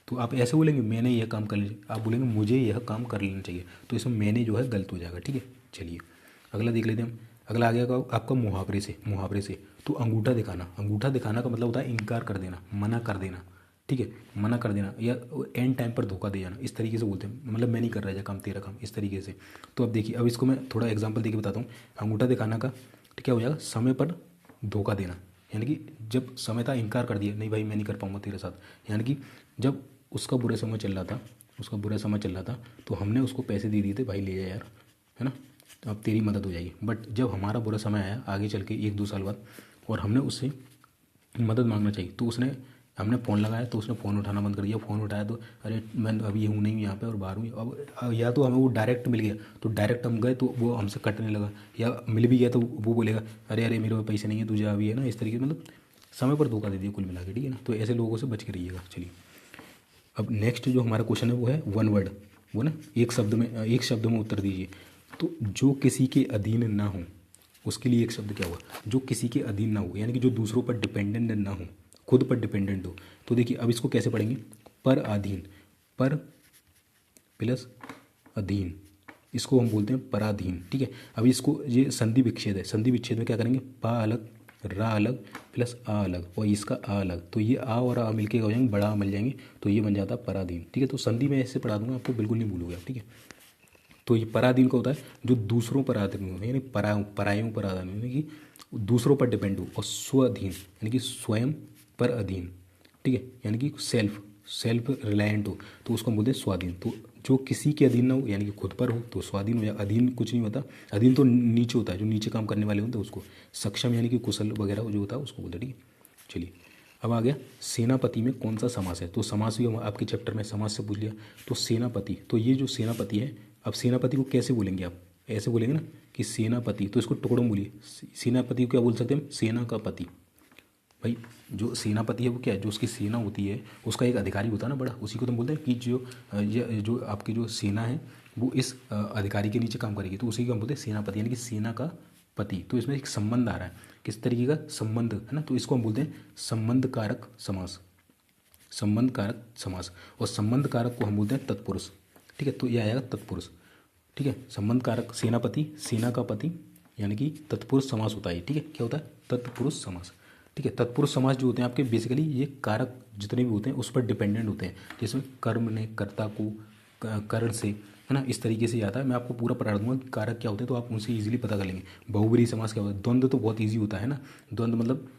तो आप ऐसे बोलेंगे मैंने यह काम कर लेना चाहिए, आप बोलेंगे मुझे यह काम कर लेना चाहिए, तो इसमें मैंने जो है गलत हो जाएगा। ठीक है, चलिए अगला देख लेते हैं हम। अगला आ गया आपका मुहावरे से, मुहावरे से तो अंगूठा दिखाना। अंगूठा दिखाना का मतलब होता है इनकार कर देना, मना कर देना। ठीक है, मना कर देना या एंड टाइम पर धोखा दे जाना, इस तरीके से बोलते हैं, मतलब मैं नहीं कर रहा है काम, तेरा काम, इस तरीके से। तो अब देखिए, अब इसको मैं थोड़ा एग्जांपल देके बताता हूँ। अंगूठा दिखाना का क्या हो जाएगा, समय पर धोखा देना, यानी कि जब समय था इनकार कर दिया, नहीं भाई मैं नहीं कर पाऊंगा तेरे साथ। यानी कि जब उसका बुरा समय चल रहा था, उसका बुरा समय चल रहा था तो हमने उसको पैसे दे दिए थे, भाई ले जा यार, है ना, तो अब तेरी मदद हो जाएगी। बट जब हमारा बुरा समय आया आगे चल के 1-2 साल बाद, और हमने उससे मदद मांगना चाहिए, तो हमने फ़ोन लगाया तो उसने फ़ोन उठाना बंद कर दिया। फ़ोन उठाया तो अरे मैं अभी हूँ नहीं यहाँ पे और बाहर हूँ। अब या तो हमें वो डायरेक्ट मिल गया तो डायरेक्ट हम गए तो वो हमसे कटने लगा, या मिल भी गया तो वो बोलेगा अरे अरे मेरे पास पैसे नहीं है, तुझे अभी है ना, इस तरीके, मतलब समय पर धोखा दे दिया कुल मिला के। ठीक है ना, तो ऐसे लोगों से बच के रहिएगा। चलिए अब नेक्स्ट जो हमारा क्वेश्चन है वो है वन वर्ड, वो ना एक शब्द में उत्तर दीजिए। तो जो किसी के अधीन ना हो, उसके लिए एक शब्द क्या हुआ, जो किसी के अधीन ना हो, यानी कि जो दूसरों पर डिपेंडेंट ना हो, खुद पर डिपेंडेंट हो। तो देखिए अब इसको कैसे पढ़ेंगे, पर अधीन, पर प्लस अधीन, इसको हम बोलते हैं पराधीन। ठीक है, अब इसको, ये संधि विच्छेद है, संधि विच्छेद में क्या करेंगे, पा अलग, रा अलग, प्लस आ अलग, और इसका आ अलग, तो ये आ और आ मिलके हो जाएंगे, बड़ा आ मिल जाएंगे, तो ये बन जाता है पराधीन। ठीक है, तो संधि में ऐसे पढ़ा दूंगा, आपको बिल्कुल नहीं भूलोगे आप। ठीक है, तो ये पराधीन का होता है जो दूसरों पर आधीन हो, यानी परायों पर आधीन, यानी कि दूसरों पर डिपेंड हो। और स्वाधीन यानी कि स्वयं पर अधीन। ठीक है, यानी कि सेल्फ रिलायंट हो, तो उसको हम बोलते हैं स्वाधीन। तो जो किसी के अधीन ना हो, यानी कि खुद पर हो, तो स्वाधीन हो। या अधीन कुछ नहीं होता, अधीन तो नीचे होता है, जो नीचे काम करने वाले होते हैं उसको। सक्षम यानी कि कुशल वगैरह जो होता है उसको बोलते हैं। ठीक है, चलिए अब आ गया सेनापति में कौन सा समास है। तो समास भी हम आपके चैप्टर में समास से पूछ लिया। तो सेनापति, तो ये जो सेनापति है, अब सेनापति को कैसे बोलेंगे आप, ऐसे बोलेंगे ना कि सेनापति, तो इसको टुकड़ों में बोलिए। सेनापति को क्या बोल सकते हैं, सेना का पति। भाई जो सेनापति है वो क्या है, जो उसकी सेना होती है उसका एक अधिकारी होता है ना बड़ा, उसी को तो हम बोलते हैं कि जो आपकी जो सेना है वो इस अधिकारी के नीचे काम करेगी, तो उसी को हम बोलते हैं सेनापति, यानी कि सेना का पति। तो इसमें एक संबंध आ रहा है, किस तरीके का संबंध है ना, तो इसको हम बोलते हैं संबंध कारक समास, संबंध कारक समास। और संबंध कारक को हम बोलते हैं तत्पुरुष। ठीक है, तो ये आएगा तत्पुरुष। ठीक है, संबंध कारक सेनापति, सेना का पति, यानी कि तत्पुरुष समास होता है। ठीक है, क्या होता है, तत्पुरुष समास। ठीक है, तत्पुरुष समास जो होते हैं आपके बेसिकली ये कारक जितने भी होते हैं उस पर डिपेंडेंट होते हैं, जिसमें कर्म ने कर्ता को करण से, है ना, इस तरीके से आता है। मैं आपको पूरा पढ़ा दूंगा कि कारक क्या होते हैं, तो आप उनसे इजीली पता कर लेंगे। बहुब्रीहि समास क्या होता है, द्वंद्व तो बहुत ईजी होता है ना, द्वंद्व मतलब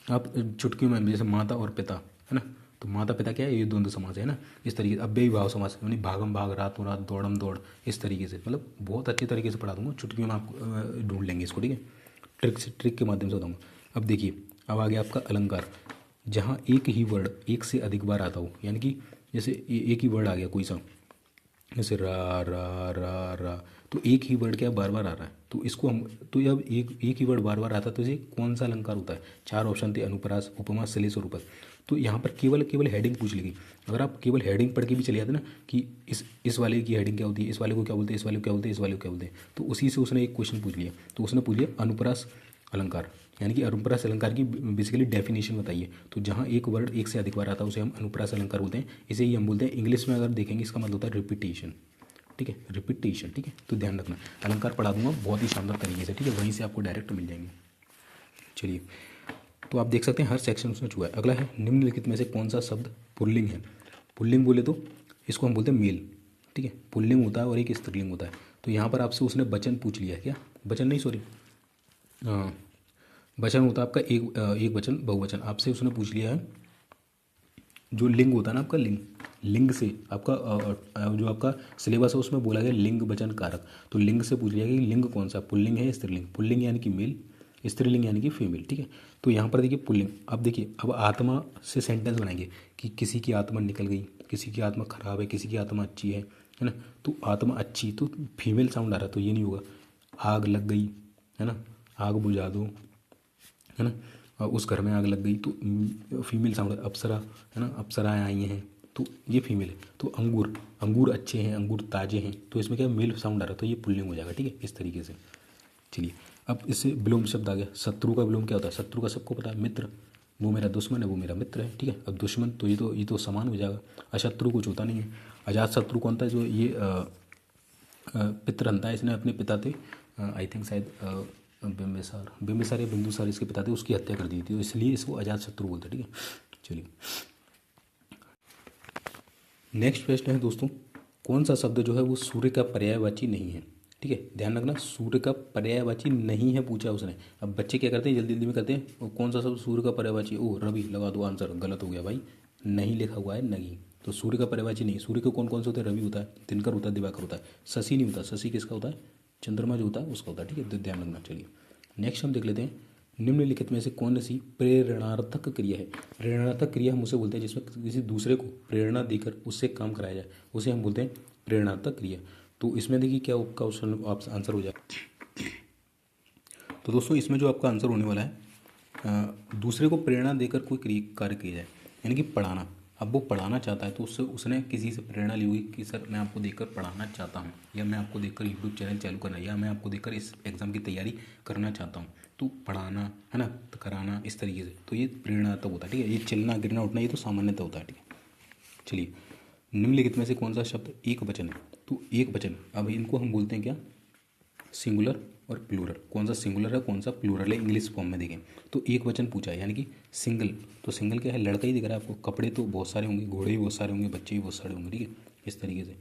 आप चुटकी में, जैसे माता और पिता, है ना, तो माता पिता क्या है, ये द्वंद्व समास है ना, इस तरीके से। अव्ययी भाव समास यानी भागम भाग, रातों रात, दौड़म दौड़, इस तरीके से। मतलब बहुत अच्छे तरीके से पढ़ा दूंगा, चुटकियों में आप ढूंढ लेंगे इसको, ठीक है, ट्रिक के माध्यम से बताऊँगा। अब देखिए, अब आ गया आपका अलंकार, जहाँ एक ही वर्ड एक से अधिक बार आता हो, यानी कि जैसे एक ही वर्ड आ गया कोई सा, जैसे रा रा रा रा, तो एक ही वर्ड क्या बार बार आ रहा है, तो इसको हम, तो जब एक ही वर्ड बार बार आता है तो इसे कौन सा अलंकार होता है? 4 ऑप्शन थे, अनुप्रास, उपमा, श्लेष और उपपद। तो यहाँ पर केवल हेडिंग पूछ लेगी। अगर आप केवल हेडिंग पढ़ के भी चले जाते ना कि इस वाले की हेडिंग क्या होती है, इस वाले को क्या बोलते हैं, इस वाले को क्या बोलते हैं, इस वाले को क्या बोलते हैं, तो उसी से उसने एक क्वेश्चन पूछ लिया। तो उसने पूछ लिया अनुप्रास अलंकार, यानी कि अनुप्रास अलंकार की बेसिकली डेफिनेशन बताइए। तो जहाँ एक वर्ड एक से अधिक बार आता है उसे हम अनुप्रास अलंकार बोलते हैं। इसे ही हम बोलते हैं, इंग्लिश में अगर देखेंगे इसका मतलब होता है रिपीटेशन, ठीक है, रिपीटेशन, ठीक है। तो ध्यान रखना, अलंकार पढ़ा दूंगा बहुत ही शानदार तरीके से, ठीक है, वहीं से आपको डायरेक्ट मिल जाएंगे। चलिए, तो आप देख सकते हैं हर सेक्शन उसमें छुआ है। अगला है, निम्नलिखित में से कौन सा शब्द पुल्लिंग है? पुल्लिंग बोले तो इसको हम बोलते हैं मेल, ठीक है, पुल्लिंग होता है और एक स्त्रीलिंग होता है। तो यहाँ पर आपसे उसने वचन पूछ लिया है, क्या वचन नहीं, सॉरी, वचन होता है आपका एक वचन बहुवचन। आपसे उसने पूछ लिया है जो लिंग होता है ना आपका, लिंग से आपका जो आपका सिलेबस है उसमें बोला गया लिंग वचन कारक। तो लिंग से पूछ लिया कि लिंग कौन सा, पुल्लिंग है या स्त्रीलिंग? पुल्लिंग यानी कि मेल, स्त्रीलिंग यानी कि फीमेल, ठीक है। तो यहाँ पर देखिए पुल्लिंग। अब देखिए, अब आत्मा से सेंटेंस बनाएंगे कि किसी की आत्मा निकल गई, किसी की आत्मा खराब है, किसी की आत्मा अच्छी है ना। तो आत्मा अच्छी, तो फीमेल साउंड आ रहा है, तो ये नहीं होगा। आग लग गई, है ना, आग बुझा दो, है ना, और उस घर में आग लग गई, तो फीमेल साउंड है। अप्सरा, है ना, अप्सराएँ आई हैं, तो ये फीमेल है। तो अंगूर अच्छे हैं, अंगूर ताजे हैं, तो इसमें क्या मेल साउंड आ रहा है, तो ये पुल्लिंग हो जाएगा, ठीक है, इस तरीके से। चलिए, अब इससे विलोम शब्द आ गया। शत्रु का विलोम क्या होता है? शत्रु का सबको पता है, मित्र, वो मेरा दुश्मन है, वो मेरा मित्र है, ठीक है। अब दुश्मन तो ये तो समान हो जाएगा। अशत्रु कुछ होता नहीं है। अजात शत्रु कौन था? जो ये पितरहंता है, इसने अपने पिता थे, आई थिंक शायद बिम्बिसार या बिंदुसार इसके पिता थे, उसकी हत्या कर दी थी, तो इसलिए इसको अजात शत्रु बोलते हैं, ठीक है। चलिए, नेक्स्ट प्रश्न है दोस्तों, कौन सा शब्द जो है वो सूर्य का पर्यायवाची नहीं है? ठीक है, ध्यान रखना, सूर्य का पर्यायवाची नहीं है पूछा उसने। अब बच्चे क्या करते हैं, जल्दी जल्दी में करते हैं, और कौन सा शब्द सूर्य का पर्यायवाची? ओ रवि, लगा दो आंसर, गलत हो गया भाई, नहीं लिखा हुआ है, नहीं। तो सूर्य का पर्यायवाची नहीं। सूर्य के कौन कौन से होते हैं? रवि होता है, दिनकर होता है, दिवाकर होता है। शशि नहीं होता। शशि किसका होता है? चंद्रमा जो होता है उसका होता है, ठीक है, तो ध्यान रखना। चलिए, नेक्स्ट हम देख लेते हैं, निम्नलिखित में से कौन सी प्रेरणार्थक क्रिया है? प्रेरणार्थक क्रिया हम उसे बोलते हैं जिसमें किसी दूसरे को प्रेरणा देकर उससे काम कराया जाए, उसे हम बोलते हैं प्रेरणार्थक क्रिया। तो इसमें देखिए क्या आपका ऑप्शन आंसर हो जाए। तो दोस्तों इसमें जो आपका आंसर होने वाला है, दूसरे को प्रेरणा देकर कोई कार्य किया जाए, यानी कि पढ़ाना। अब वो पढ़ाना चाहता है तो उसने किसी से प्रेरणा ली होगी कि सर मैं आपको देखकर पढ़ाना चाहता हूँ, या मैं आपको देखकर यूट्यूब चैनल चालू करना, या मैं आपको देखकर इस एग्ज़ाम की तैयारी करना चाहता हूँ। तो पढ़ाना है ना, तो कराना, इस तरीके से, तो ये प्रेरणात्मक होता है, ठीक है। ये चलना गिरना उठना ये तो सामान्यतः होता है, ठीक है। चलिए, निम्नलिखित में से कौन सा शब्द एक वचन है? तो एक वचन, अब इनको हम बोलते हैं क्या? सिंगुलर और प्लूरल। कौन सा सिंगुलर है, कौन सा प्लूरल है, इंग्लिश फॉर्म में देखें तो एक वचन पूछा है, यानी कि सिंगल। तो सिंगल क्या है? लड़का ही दिख रहा है आपको, कपड़े तो बहुत सारे होंगे, घोड़े भी बहुत सारे होंगे, बच्चे भी बहुत सारे होंगे, ठीक है, इस तरीके से।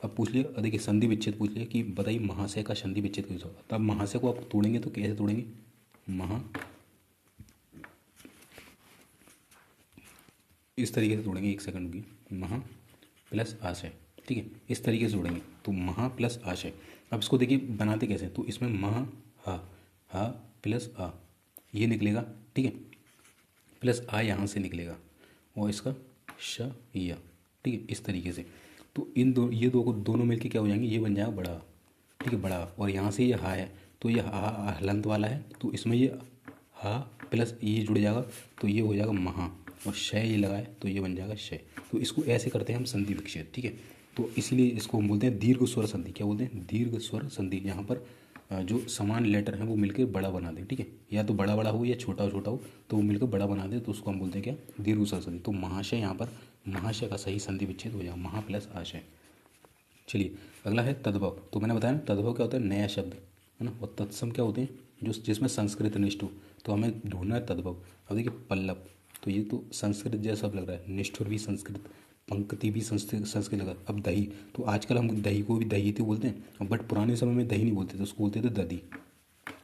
अब पूछ लिया, देखिए संधि विच्छेद पूछ लिया कि बताइए महाशय का संधि विच्छेद कैसे होगा। तब महाशय को आप तोड़ेंगे तो कैसे तोड़ेंगे? महा, इस तरीके से तोड़ेंगे, एक सेकंड की, महा प्लस आशय, ठीक है, इस तरीके से जोड़ेंगे, तो महा प्लस आशय। अब इसको देखिए बनाते कैसे, तो इसमें महा हा प्लस आ, ये निकलेगा, ठीक है, प्लस आ यहाँ से निकलेगा, और इसका श या, ठीक है, इस तरीके से। तो ये दो को दोनों मिलके क्या हो जाएंगे, ये बन जाएगा बड़ा, ठीक है, बड़ा। और यहाँ से ये हा है, तो ये हा हलंत वाला है, तो इसमें ये हा प्लस ये जुड़ जाएगा, तो ये हो जाएगा महा, और शय ये लगाए तो ये बन जाएगा शय। तो इसको ऐसे करते हैं हम संधि विच्छेद, ठीक है। तो इसीलिए इसको हम बोलते हैं दीर्घ स्वर संधि। क्या बोलते हैं? दीर्घ स्वर संधि। यहाँ पर जो समान लेटर हैं वो मिलकर बड़ा बना दें, ठीक है, या तो बड़ा बड़ा हो या छोटा छोटा हो, तो वो मिलकर बड़ा बना दे, तो उसको हम बोलते हैं क्या? दीर्घ स्वर संधि। तो महाशय, यहाँ पर महाशय का सही संधि विच्छेद हो जाएगा, महा प्लस आशय। चलिए, अगला है तद्भव। तो मैंने बताया ना, तद्भव क्या होता है? नया शब्द, है ना, और तत्सम क्या होते हैं? जो जिसमें संस्कृत निष्ठ हो, तो हमें ढूंढना है तद्भव। अब देखिए पल्लव, तो ये तो संस्कृत जैसा लग रहा है, निष्ठुर भी संस्कृत, पंक्ति भी संस्कृत लगा। अब दही, तो आजकल हम दही को भी दही तो बोलते हैं, बट पुराने समय में दही नहीं बोलते थे, उसको बोलते थे दधी।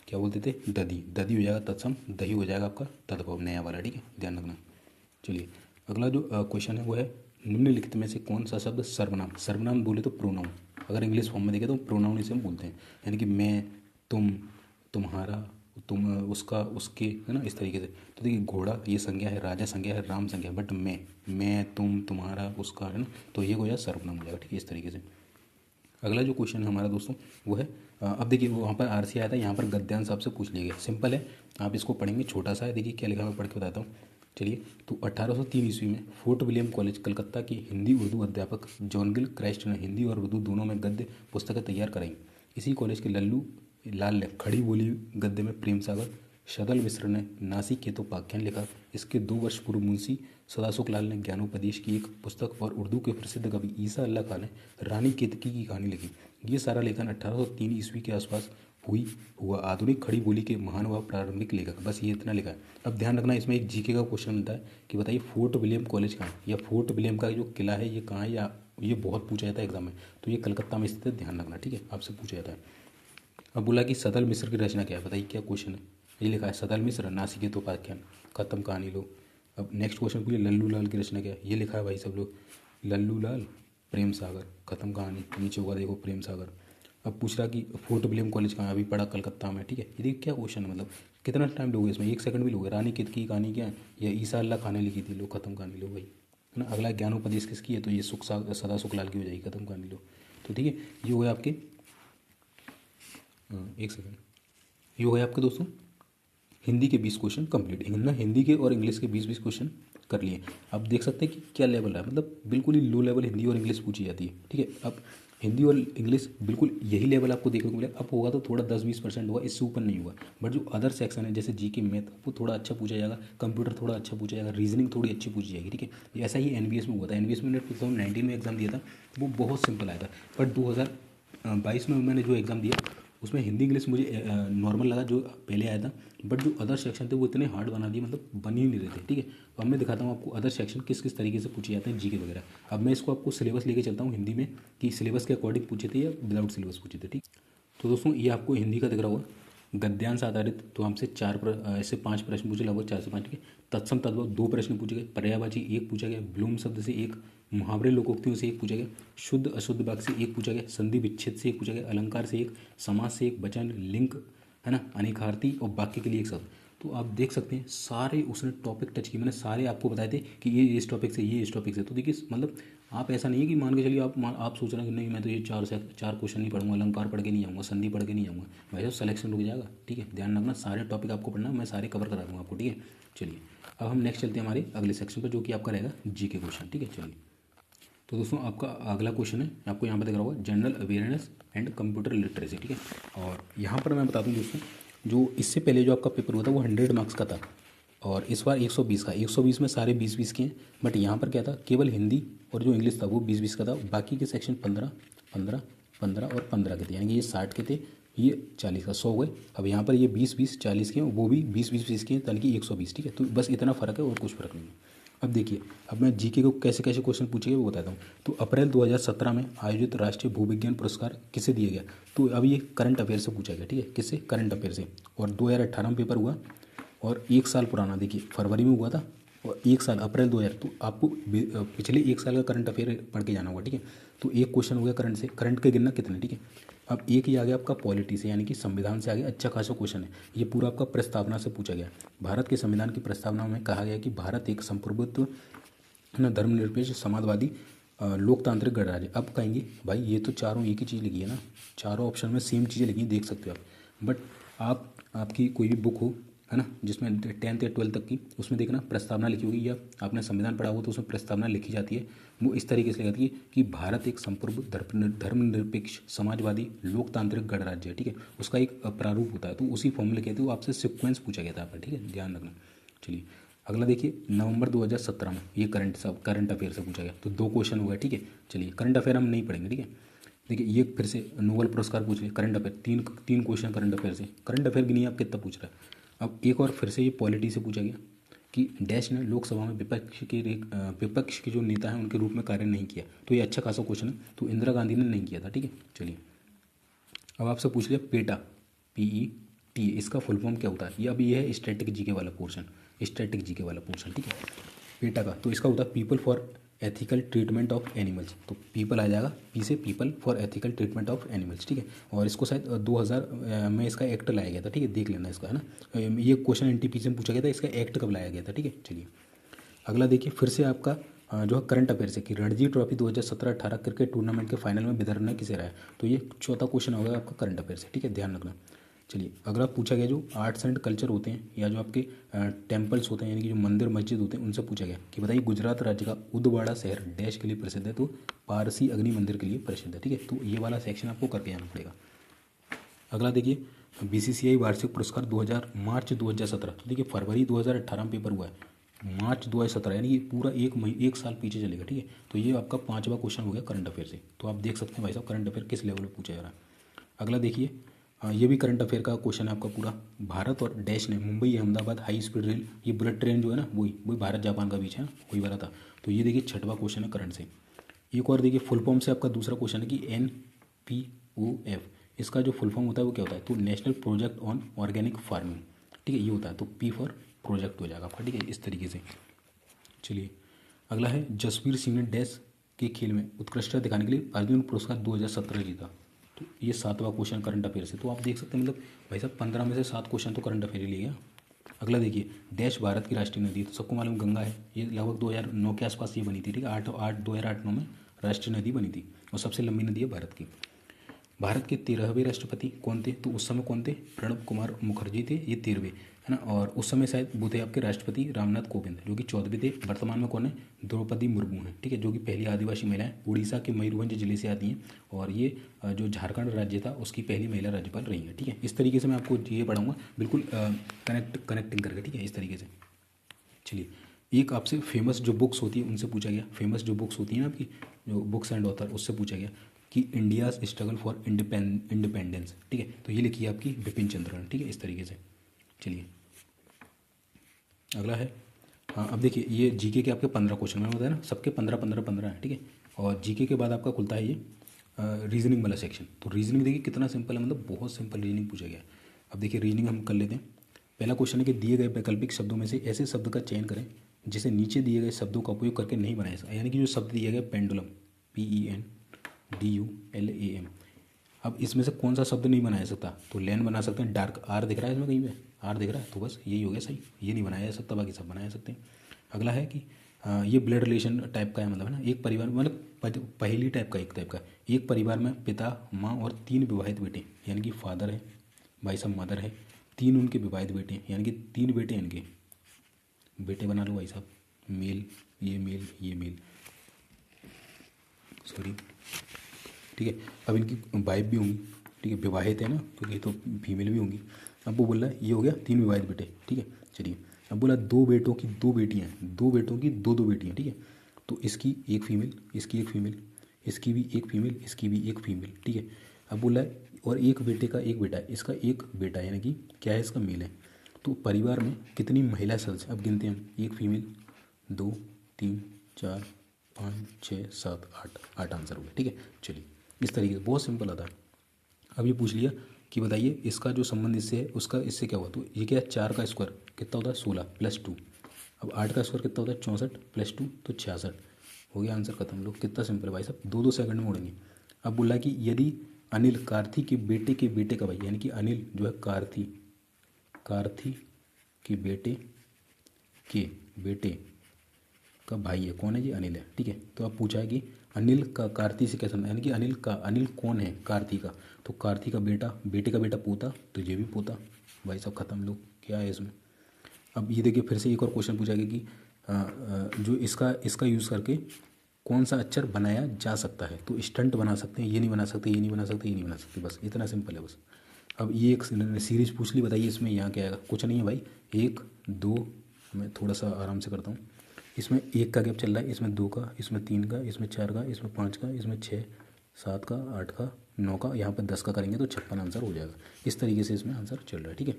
क्या बोलते थे? दधी। दधी हो जाएगा तत्सम, दही हो जाएगा आपका तद्भव, नया वाला, ठीक है, ध्यान रखना। चलिए, अगला जो क्वेश्चन है वो है निम्नलिखित में से कौन सा शब्द सर्वनाम, सर्वनाम बोले तो प्रोनाउन, अगर इंग्लिश फॉर्म में देखें तो प्रोनाउन इसे हम बोलते हैं, यानी कि मैं, तुम, तुम्हारा, तुम, उसका, उसके, है ना, इस तरीके से। तो देखिए घोड़ा ये संज्ञा है, राजा संज्ञा है, राम संज्ञा है, बट मैं, तुम, तुम्हारा, उसका, है ना, तो ये हो जाए सर्वनाम हो जाएगा, ठीक है, इस तरीके से। अगला जो क्वेश्चन है हमारा दोस्तों वो है अब देखिए वहाँ पर आरसी आया था, यहाँ पर गद्यांश आपसे पूछ लिया गया, सिंपल है, आप इसको पढ़ेंगे, छोटा सा है, देखिए क्या लिखा, मैं पढ़ के बताता हूँ। चलिए, तो 1803 ईस्वी में फोर्ट विलियम कॉलेज कलकत्ता की हिंदी उर्दू अध्यापक जॉन गिल क्राइस्ट ने हिंदी और उर्दू दोनों में गद्य पुस्तकें तैयार कराई। इसी कॉलेज के लल्लू लाल ने खड़ी बोली गद्य में प्रेम सागर, सदल मिश्र ने नासिक केतोपाख्यान लिखा। इसके 2 वर्ष पूर्व मुंशी सदाशुक लाल ने ज्ञानोपदेश की एक पुस्तक और उर्दू के प्रसिद्ध कवि ईसा अल्लाह खान ने रानी केतकी की कहानी लिखी। ये सारा लेखन 1803 ईस्वी के आसपास हुआ आधुनिक खड़ी बोली के महान व प्रारंभिक लेखक, बस ये इतना लिखा है। अब ध्यान रखना, इसमें एक जीके का क्वेश्चन बनता है कि बताइए फोर्ट विलियम कॉलेज कहाँ है, या फोर्ट विलियम का जो किला है ये कहाँ है, या ये बहुत पूछा जाता है एग्जाम में, तो ये कलकत्ता में स्थित है, ध्यान रखना, ठीक है, आपसे पूछा जाता है। अब बोला कि सदल मिश्र की रचना क्या है, बताइए क्या क्वेश्चन है, ये लिखा है सदल मिश्र नासिकेतोपाख्यान, खत्म कहानी लो। अब नेक्स्ट क्वेश्चन पूछिए लल्लू लाल की रचना क्या है, ये लिखा है भाई सब लोग, लल्लू लाल प्रेम सागर, खत्म कहानी, नीचे होगा देखो प्रेम सागर। अब पूछ रहा कि फोर्ट विलियम कॉलेज कहाँ है, अभी पढ़ा कलकत्ता में, ठीक है, ये देखिए क्या क्वेश्चन है, मतलब कितना टाइम लोगे इसमें, 1 सेकंड भी लोगे। रानी केतकी की कहानी क्या है, या ईसा अल्लाह खान ने लिखी थी, लो खत्म कहानी लो भाई, है ना। अगला ज्ञानोपदेश किसकी है, तो ये सदा सुखलाल की हो जाएगी, खत्म कहानी लो। तो ठीक है, ये हुए आपके 1 सेकंड, ये हो गए आपके दोस्तों हिंदी के 20 क्वेश्चन कंप्लीट, ना हिंदी के और इंग्लिश के 20-20 क्वेश्चन कर लिए। अब देख सकते हैं कि क्या लेवल है, मतलब बिल्कुल ही लो लेवल हिंदी और इंग्लिश पूछी जाती है, ठीक है। अब हिंदी और इंग्लिश बिल्कुल यही लेवल आपको देखने को मिलेगा, अब होगा तो थोड़ा 10-20% होगा, इससे ऊपर नहीं हुआ। बट जो अदर सेक्शन है जैसे जीके मैथ वो थोड़ा अच्छा पूछा जाएगा, कंप्यूटर थोड़ा अच्छा पूछा जाएगा, रीजनिंग थोड़ी अच्छी पूछी जाएगी, ठीक है। ऐसा ही एनबीएस में हुआ था, एनबीएस में 2019 में एग्जाम दिया था, वो बहुत सिंपल आया था। बट 2022 में मैंने जो एग्ज़ाम दिया उसमें हिंदी इंग्लिश मुझे नॉर्मल लगा जो पहले आया था, बट जो अदर सेक्शन थे वो इतने हार्ड बना दिए, मतलब बन ही नहीं रहे थे, ठीक है। अब मैं दिखाता हूँ आपको अदर सेक्शन किस किस तरीके से पूछे जाते हैं जीके वगैरह। अब मैं इसको आपको सिलेबस लेके चलता हूँ हिंदी में कि सिलेबस के अकॉर्डिंग पूछे थे या विदाउट सिलेबस पूछे थे, ठीक। तो दोस्तों ये आपको हिंदी का दिख रहा होगा, गद्यांश आधारित तो हमसे ऐसे 5 प्रश्न पूछे, लगभग 4 से 5, ठीक है। तत्सम तद्भव 2 प्रश्न पूछे गए, पर्यायवाची 1 पूछा गया, ब्लूम शब्द से 1, मुहावरे लोकोक्तियों से 1 पूछा गया, शुद्ध अशुद्ध वाक्य से 1 पूछा गया, संधि विच्छेद से 1 पूछा गया, अलंकार से 1, समास से 1, वचन, लिंक, है ना, अनेकार्थी और वाक्य के लिए 1 शब्द। तो आप देख सकते हैं सारे उसने टॉपिक टच किए, मैंने सारे आपको बताए थे कि ये इस टॉपिक से, ये इस टॉपिक से। तो देखिए मतलब आप ऐसा नहीं है कि मान के चलिए आप सोच रहे हैं कि नहीं मैं तो ये 4 क्वेश्चन नहीं पढ़ूंगा, अलंकार पढ़ के नहीं आऊँगा, संधि पढ़ के नहीं आऊँगा, भाई साहब सिलेक्शन रुक जाएगा, ठीक है। ध्यान रखना सारे टॉपिक आपको पढ़ना, मैं सारे कवर करा दूँगा आपको, ठीक है। चलिए अब हम नेक्स्ट चलते हैं हमारे अगले सेक्शन पर जो कि आपका रहेगा जीके क्वेश्चन, ठीक है। चलिए तो दोस्तों आपका अगला क्वेश्चन है, आपको यहाँ पर दिख रहा होगा general awareness and computer literacy, ठीक है। और यहाँ पर मैं बता दूँ दोस्तों, जो इससे पहले जो आपका पेपर हुआ था वो 100 मार्क्स का था, और इस बार 120 का, 120 में सारे 20-20 के हैं। बट यहाँ पर क्या था, केवल हिंदी और जो इंग्लिश था वो 20-20 का था, बाकी के सेक्शन 15, 15, 15 और 15 के थे, यानी कि ये 60 के थे, ये 40 का, 100 हुए। अब यहाँ पर ये 20-20 40 के हैं, वो भी 20-20 के हैं, यानी कि 120, ठीक है। तो बस इतना फ़र्क है और कुछ फ़र्क नहीं है। अब देखिए, अब मैं जीके को कैसे कैसे क्वेश्चन पूछेंगे वो बताता हूँ। तो अप्रैल 2017 में आयोजित राष्ट्रीय भूविज्ञान पुरस्कार किसे दिया गया, तो अब ये करंट अफेयर से पूछा गया, ठीक है, किससे, करंट अफेयर से। और 2018 में पेपर हुआ, और 1 साल पुराना, देखिए फरवरी में हुआ था, और 1 साल अप्रैल 2000, तो आपको पिछले 1 साल का करंट अफेयर पढ़ के जाना होगा, ठीक है। तो एक क्वेश्चन हो गया करंट से, करंट के गिनना कितने, ठीक है। अब एक ही आ गया आपका पॉलिटी से, यानी कि संविधान से आगे, अच्छा खासा क्वेश्चन है ये, पूरा आपका प्रस्तावना से पूछा गया। भारत के संविधान की प्रस्तावना में कहा गया कि भारत एक संप्रभुत्व, है ना, धर्मनिरपेक्ष, समाजवादी, लोकतांत्रिक गणराज्य। अब कहेंगे भाई ये तो चारों एक ही चीज़ लिखी है ना, चारों ऑप्शन में सेम चीज़ें लिखी हैं, देख सकते हो आप। बट आपकी कोई भी बुक हो, है ना, जिसमें 10th या 12th तक की, उसमें देखना प्रस्तावना लिखी होगी, या आपने संविधान पढ़ा हो तो उसमें प्रस्तावना लिखी जाती है, वो इस तरीके से लिखी जाती है कि भारत एक संप्रभु धर्मनिरपेक्ष, समाजवादी, लोकतांत्रिक गणराज्य है, ठीक है। उसका एक प्रारूप होता है, तो उसी फॉर्म में लिखे थे, वो आपसे सिक्वेंस पूछा गया था आपका, ठीक है, ध्यान रखना। चलिए अगला देखिए, नवंबर 2017 में ये करंट अफेयर से पूछा गया, तो 2 क्वेश्चन हुआ, ठीक है। चलिए करंट अफेयर हम नहीं पढ़ेंगे, ठीक है। देखिए ये फिर से नोबेल पुरस्कार पूछ लिया, करंट अफेयर, तीन क्वेश्चन करंट अफेयर से, करंट अफेयर की नहीं आप कितना पूछ रहा है। अब एक और फिर से ये पॉलिटी से पूछा गया कि डैश ने लोकसभा में विपक्ष के जो नेता हैं उनके रूप में कार्य नहीं किया, तो ये अच्छा खासा क्वेश्चन है, तो इंदिरा गांधी ने नहीं किया था, ठीक है। चलिए अब आपसे पूछ लिया पेटा, PET, इसका फुल फॉर्म क्या होता है, ये अभी ये है स्टैटिक जीके वाला पोर्शन, स्टैटिक जीके वाला पोर्शन, ठीक है। पेटा का, तो इसका होता है people for ethical treatment of animals, तो पीपल आ जाएगा, पी से people for ethical treatment of animals, ठीक है। और इसको शायद 2000 में इसका एक्ट लाया गया था, ठीक है, देख लेना इसका, है ना। ये क्वेश्चन एनटीपीसी में पूछा गया था, इसका एक्ट कब लाया गया था, ठीक है। चलिए अगला देखिए, फिर से आपका जो है करंट अफेयर्स है कि रणजी ट्रॉफी 2017-18 क्रिकेट टूर्नामेंट के फाइनल में विदर्भ ने किसे हराया, तो ये चौथा क्वेश्चन होगा आपका करंट अफेयर से, ठीक है, ध्यान रखना। चलिए अगला पूछा गया जो आर्ट्स एंड कल्चर होते हैं या जो आपके टेम्पल्स होते हैं यानी कि जो मंदिर मस्जिद होते हैं उनसे पूछा गया कि बताइए गुजरात राज्य का उदवाड़ा शहर डैश के लिए प्रसिद्ध है, तो पारसी अग्नि मंदिर के लिए प्रसिद्ध है, ठीक है। तो ये वाला सेक्शन आपको करके जाना पड़ेगा। अगला देखिए बीसीसीआई वार्षिक पुरस्कार 2000 मार्च 2017, तो देखिए फरवरी 2018 में पेपर हुआ है, मार्च 2017 यानी कि पूरा एक साल पीछे चलेगा, ठीक है। तो ये आपका 5वां क्वेश्चन हो गया करंट अफेयर से, तो आप देख सकते हैं भाई साहब करंट अफेयर किस लेवल में पूछा जा रहा है। अगला देखिए ये भी करंट अफेयर का क्वेश्चन है आपका पूरा, भारत और डैश ने Mumbai Ahmedabad high speed rail, ये बुलेट ट्रेन जो है ना वही भारत जापान का बीच है, वही वाला था। तो ये देखिए 6वां क्वेश्चन है करंट से। एक और देखिए फुल फॉर्म से आपका दूसरा क्वेश्चन है कि NPOF, इसका जो फुल फॉर्म होता है वो क्या होता है, तो national project on organic farming, ठीक है, ये होता है। तो P फॉर प्रोजेक्ट हो जाएगा आपका, ठीक है, इस तरीके से। चलिए अगला है जसवीर सिंह ने डैश के खेल में उत्कृष्टता दिखाने के लिए अर्जुन पुरस्कार 2017 जीता, तो ये 7वां क्वेश्चन करंट अफेयर से। तो आप देख सकते हैं मतलब भाई साहब 15 में से 7 क्वेश्चन तो करंट अफेयर ही लिए गया। अगला देखिए डैश भारत की राष्ट्रीय नदी, तो सबको मालूम गंगा है, ये लगभग 2009 के आसपास ये बनी थी, ठीक है, 2008-9 में राष्ट्रीय नदी बनी थी, और सबसे लंबी नदी है भारत की। भारत के 13वें राष्ट्रपति कौन थे, तो उस समय कौन थे, प्रणब कुमार मुखर्जी थे, ये 13वें, है ना। और उस समय शायद वो थे आपके राष्ट्रपति रामनाथ कोविंद जो कि 14वें थे। वर्तमान में कौन है, द्रौपदी मुर्मू है, ठीक है, जो कि पहली आदिवासी महिला है, उड़ीसा के मयूरभंज जिले से आती हैं, और ये जो झारखंड राज्य था उसकी पहली महिला राज्यपाल रही है, ठीक है। इस तरीके से मैं आपको ये पढ़ाऊँगा बिल्कुल कनेक्टिंग करके, ठीक है, इस तरीके से। चलिए एक आपसे फेमस जो बुक्स होती है उनसे पूछा गया, फेमस जो बुक्स होती हैं ना आपकी जो बुक्स एंड ऑथर, उससे पूछा गया कि इंडियाज स्ट्रगल फॉर इंडिपेंडेंस, ठीक है, तो ये लिखी है आपकी बिपिन चंद्र, ठीक है, इस तरीके से। चलिए अगला है, हाँ अब देखिए ये जीके के आपके 15 क्वेश्चन मैंने बताया ना, सबके 15 हैं, ठीक है। और जीके के बाद आपका खुलता है ये रीजनिंग वाला सेक्शन। तो रीजनिंग देखिए कितना सिंपल है, मतलब बहुत सिंपल रीजनिंग पूछा गया है। अब देखिए रीजनिंग हम कर लेते हैं। पहला क्वेश्चन है कि दिए गए वैकल्पिक शब्दों में से ऐसे शब्द का चयन करें जिसे नीचे दिए गए शब्दों का उपयोग करके नहीं बनाया जा, यानी कि जो शब्द दिया गया पेंडुलम PENDULAM, अब इसमें से कौन सा शब्द नहीं बनाया सकता, तो लैन बना सकते हैं, डार्क आर दिख रहा है इसमें कहीं पे, आर दिख रहा है, तो बस यही हो गया सही, ये नहीं बनाया जा सकता, बाकी सब बनाया सकते हैं। अगला है कि ये ब्लड रिलेशन टाइप का है, मतलब है ना, एक परिवार मतलब पहली टाइप का, एक टाइप का, एक परिवार में पिता माँ और 3 विवाहित बेटे, यानी कि फादर है, भाई साहब मदर है, 3 उनके विवाहित बेटे हैं, यानी कि 3 बेटे हैं इनके, बेटे बना लो भाई साहब, मेल ये मेल सॉरी, ठीक है। अब इनकी वाइफ भी होंगी, ठीक है, विवाहित है ना, क्योंकि तो फीमेल भी होंगी। अब वो बोल रहा है ये हो गया 3 विवाहित बेटे, ठीक है। चलिए अब बोला 2 बेटों की 2 बेटियाँ हैं, 2 बेटों की 2 बेटियाँ, ठीक है। तो इसकी एक फीमेल, इसकी एक फीमेल, इसकी भी एक फीमेल, इसकी भी एक फीमेल, ठीक है। अब बोला है और एक बेटे का एक बेटा है, इसका एक बेटा यानी कि क्या है, इसका मेल है। तो परिवार में कितनी महिला सदस्य, अब गिनते हैं हम, एक फीमेल, 2 3 4 5 6 7 8 आंसर हो गया, ठीक है। चलिए इस तरीके से बहुत सिंपल आता है। अब ये पूछ लिया कि बताइए इसका जो संबंध इससे है उसका इससे क्या हुआ, तो ये क्या है, 4 का स्क्वायर कितना होता है 16 + 2, अब 8 का स्क्वायर कितना होता है 64 + 2 तो 66, हो गया आंसर खत्म। लोग कितना सिंपल है भाई साहब, 2 सेकंड में उड़ेंगे। अब बोला कि यदि अनिल कार्थी के बेटे का भाई, यानी कि अनिल जो है कार्थी के बेटे का भाई है, कौन है जी, अनिल है, ठीक है। तो अब पूछा है कि अनिल का कार्ती से क्या संबंध, यानी कि अनिल कौन है, कार्ती का, तो कार्ती का बेटे का बेटा पोता, तो ये भी पोता, भाई साहब खत्म। लोग क्या है इसमें। अब ये देखिए फिर से एक और क्वेश्चन पूछा गया कि जो इसका यूज़ करके कौन सा अक्षर बनाया जा सकता है, तो स्टंट बना सकते हैं, ये नहीं बना सकते, ये नहीं बना सकते, ये नहीं बना सकते, बस इतना सिंपल है बस। अब ये एक सीरीज पूछ ली, बताइए इसमें यहाँ क्या आएगा, कुछ नहीं है भाई, 1 2, मैं थोड़ा सा आराम से करता हूँ, इसमें 1 का गैप चल रहा है, इसमें 2 का, इसमें 3 का, इसमें 4 का, इसमें 5 का, इसमें 6 7 का, 8 का, 9 का, यहाँ पर 10 का करेंगे तो 56 आंसर हो जाएगा। इस तरीके से इसमें आंसर चल रहा है, ठीक है।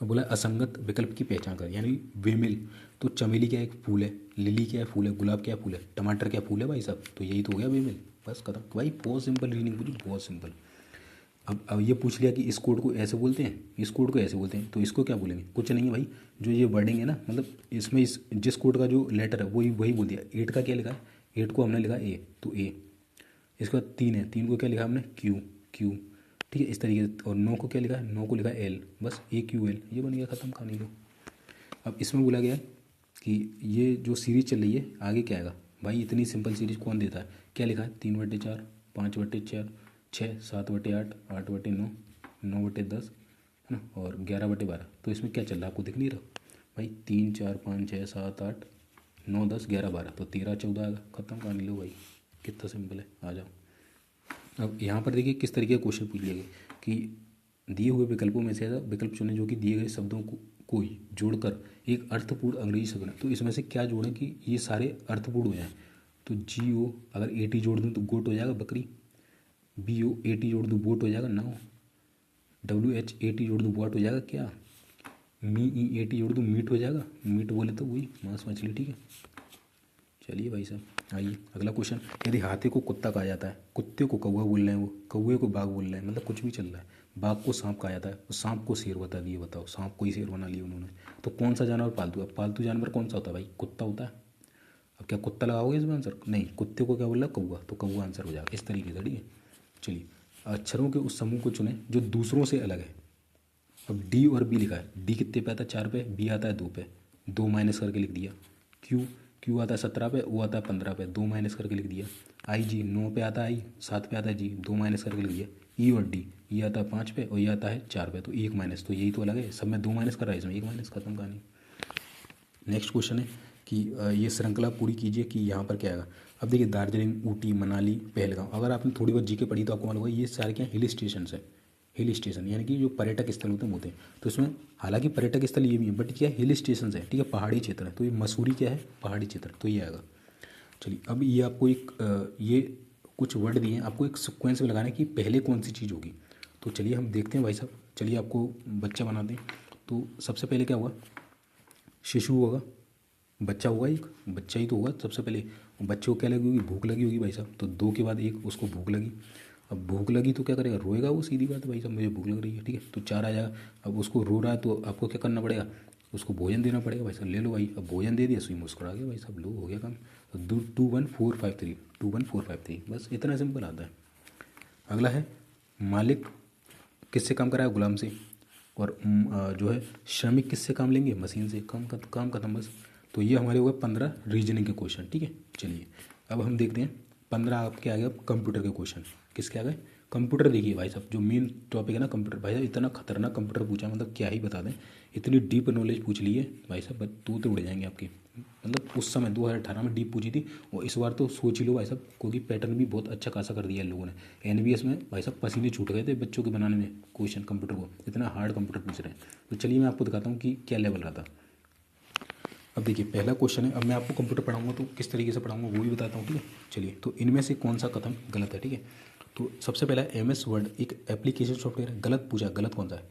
अब बोला असंगत विकल्प की पहचान कर, यानी बेमेल, तो चमेली क्या एक फूल है, लिली क्या है फूल है, गुलाब क्या फूल है, टमाटर क्या फूल है भाई साहब, तो यही तो हो गया बेमेल, बस खत्म भाई, बहुत सिंपल रीजनिंग पूरी, बहुत सिंपल। अब ये पूछ लिया कि इस कोड को ऐसे बोलते हैं, इस कोड को ऐसे बोलते हैं, तो इसको क्या बोलेंगे? कुछ नहीं है भाई, जो ये वर्डिंग है ना, मतलब इसमें इस जिस कोड का जो लेटर है वही वही बोल दिया। 8 का क्या लिखा है? 8 को हमने लिखा ए, तो ए। इसके बाद 3 है, 3 को क्या लिखा हमने? Q, Q. ठीक है, इस तरीके से। और 9 को क्या लिखा है? 9 को लिखा एल, बस ए क्यू एल, ये बन गया, ख़त्म कहानी लो। अब इसमें बोला गया है कि ये जो सीरीज चल रही है आगे क्या आएगा? भाई इतनी सिंपल सीरीज कौन देता है? क्या लिखा है? 3/4, 5/4, 6, 7/8, 8/9, 9/10, है ना, और 11/12। तो इसमें क्या चल रहा है आपको दिख नहीं रहा? भाई 3, 4, 5, 6, 7, 8, 9, 10, 11, 12, तो 13, 14 आएगा। ख़त्म कहानी लो भाई, कितना सिंपल है, आ जाओ। अब यहाँ पर देखिए किस तरीके का क्वेश्चन पूछ लिया गया कि दिए हुए विकल्पों में से ऐसा विकल्प चुनें जो कि दिए गए शब्दों को ही जोड़कर एक अर्थपूर्ण अंग्रेजी शब्द बने। तो इसमें से क्या जोड़ें कि ये सारे अर्थपूर्ण हो जाएं? तो GO अगर AT जोड़ दूँ तो गोट हो जाएगा बकरी। BO AT जोड़ दूँ बोट हो जाएगा नाव। WH AT जोड़ दूँ बॉट हो जाएगा क्या? AT जोड़ दूँ मीट हो जाएगा। मीट बोले तो वही मांस मछली। ठीक है, चलिए भाई साहब आइए अगला क्वेश्चन। यदि हाथी को कुत्ता कहा जाता है, कुत्ते को कौवा बोल रहे हैं, वो कौवे को बाघ बोल रहे हैं, मतलब कुछ भी चल रहा है। बाघ को सांप कहा जाता है, और सांप को शेर बता दिए। बताओ, सांप को ही शेर बना लिया उन्होंने। तो कौन सा जानवर पालतू है? पालतू जानवर कौन सा होता है भाई? कुत्ता होता है। अब क्या कुत्ता लगाओगे इसमें आंसर? नहीं, कुत्ते को क्या बोल रहा? कौवा, तो कौवा आंसर हो जाएगा इस तरीके से। ठीक है, चलिए अक्षरों के उस समूह को चुनें जो दूसरों से अलग है। अब D और B लिखा है। D कितने पे आता है? 4 पे। B आता है 2 पे, 2 माइनस करके लिख दिया। Q आता है 17 पे, O आता है 15 पे, 2 माइनस करके लिख दिया। G 9 पे आता है, I 7 पे आता है, G 2 माइनस करके लिख दिया। E और D, ये आता है 5 पे और ये आता है 4 पे, तो 1 माइनस, तो यही तो अलग है। सब में 2 माइनस कर रहा है, इसमें 1 माइनस, खत्म कहानी। नेक्स्ट क्वेश्चन है कि ये श्रृंखला पूरी कीजिए कि यहाँ पर क्या आएगा। अब देखिए दार्जिलिंग, ऊटी, मनाली, पहलगाम। अगर आपने थोड़ी बहुत जीके पढ़ी तो आपको मालूम होगा ये सारे क्या हिल स्टेशन है। हिल स्टेशन यानी कि जो पर्यटक स्थल होते हैं होते हैं। तो इसमें हालांकि पर्यटक स्थल ये भी है, बट क्या हिल स्टेशन है। ठीक है, पहाड़ी क्षेत्र है, तो ये मसूरी क्या है? पहाड़ी क्षेत्र, तो ये आएगा। चलिए अब ये आपको एक ये कुछ वर्ड दिए हैं, आपको एक सिक्वेंस में लगाना है कि पहले कौन सी चीज़ होगी। तो चलिए हम देखते हैं भाई साहब, चलिए आपको बच्चा बनाते हैं। तो सबसे पहले क्या होगा? शिशु होगा, बच्चा होगा, एक बच्चा ही तो होगा सबसे पहले। बच्चे को क्या लगी होगी? भूख लगी होगी भाई साहब। तो 2 के बाद 1, उसको भूख लगी। अब भूख लगी तो क्या करेगा? रोएगा वो, सीधी बात है भाई साहब, मुझे भूख लग रही है। ठीक है, तो 4 आ जाएगा। अब उसको रो रहा है तो आपको क्या करना पड़ेगा? उसको भोजन देना पड़ेगा भाई साहब। ले लो भाई, अब भोजन दे दिया, सुई मुस्कुरा गया भाई साहब, लो हो गया काम। तो 2 1 4 5 3, 2 1 4 5 3, बस इतना सिंपल आता है। अगला है मालिक किससे काम कराया? गुलाम से। और जो है श्रमिक किससे काम लेंगे? मशीन से। काम खत्म बस। तो ये हमारे हुए 15 रीजनिंग के क्वेश्चन। ठीक है, चलिए अब हम देखते हैं 15 आपके आ गए कंप्यूटर के क्वेश्चन। किसके आ गए? कंप्यूटर। देखिए भाई साहब जो मेन टॉपिक है ना कंप्यूटर, भाई साहब इतना खतरनाक कंप्यूटर पूछा, मतलब क्या ही बता दें। इतनी डीप नॉलेज पूछ ली है भाई साहब, तो उड़ जाएंगे आपके। मतलब उस समय 2018 में डीप पूछी थी, और इस बार तो सोच ही लो भाई साहब, क्योंकि पैटर्न भी बहुत अच्छा खासा कर दिया है लोगों ने। NVS में भाई साहब पसीने छूट गए थे बच्चों के बनाने में क्वेश्चन कंप्यूटर को, इतना हार्ड कंप्यूटर पूछ रहे हैं। तो चलिए मैं आपको दिखाता हूँ कि क्या लेवल रहा था। अब देखिए पहला क्वेश्चन है। अब मैं आपको कंप्यूटर पढ़ाऊंगा तो किस तरीके से पढ़ाऊंगा वो भी बताता हूँ। ठीक है, चलिए तो इनमें से कौन सा कथन गलत है? ठीक है, तो सबसे पहला MS वर्ड एक एप्लीकेशन सॉफ्टवेयर है। गलत पूछा, गलत कौन सा है?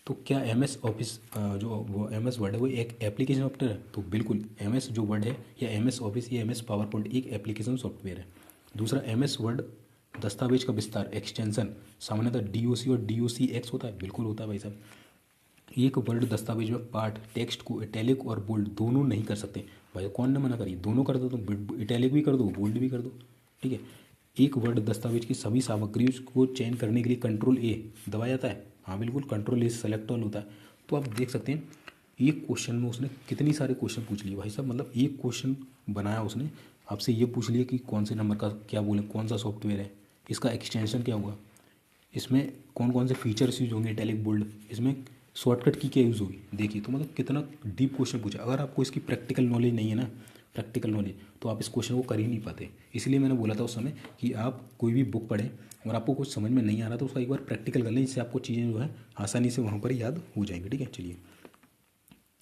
तो क्या MS ऑफिस जो वो MS वर्ड है वो एक एप्लीकेशन सॉफ्टवेयर है? तो बिल्कुल MS जो वर्ड है, या MS ऑफिस या MS पावर पॉइंट एक एप्लीकेशन सॉफ्टवेयर है। दूसरा MS वर्ड दस्तावेज का विस्तार, एक्सटेंशन, सामान्यतः DOC और DOCX होता है। बिल्कुल होता है भाई साहब। एक वर्ड दस्तावेज में पार्ट टेक्स्ट को इटैलिक और बोल्ड दोनों नहीं कर सकते। भाई कौन ने मना करी? दोनों कर दो, तो इटैलिक भी कर दो, बोल्ड भी कर दो। ठीक है, एक वर्ड दस्तावेज की सभी सामग्रियों को चयन करने के लिए Ctrl+A दबाया जाता है। हाँ बिल्कुल, Ctrl+A सेलेक्ट ऑल होता है। तो आप देख सकते हैं एक क्वेश्चन में उसने कितनी सारे क्वेश्चन पूछ लिए भाई साहब। मतलब एक क्वेश्चन बनाया उसने, आपसे ये पूछ लिया कि कौन से नंबर का क्या बोले, कौन सा सॉफ्टवेयर है, इसका एक्सटेंशन क्या होगा, इसमें कौन कौन से फीचर्स यूज होंगे, इटैलिक बोल्ड, इसमें शॉर्टकट की क्या यूज़ होगी। देखिए तो मतलब कितना डीप क्वेश्चन पूछा। अगर आपको इसकी प्रैक्टिकल नॉलेज नहीं है ना, प्रैक्टिकल नॉलेज, तो आप इस क्वेश्चन को कर ही नहीं पाते। इसलिए मैंने बोला था उस समय कि आप कोई भी बुक पढ़ें और आपको कुछ समझ में नहीं आ रहा तो उसका एक बार प्रैक्टिकल कर लें, जिससे आपको चीज़ें जो है आसानी से वहाँ पर याद हो जाएंगी। ठीक है, चलिए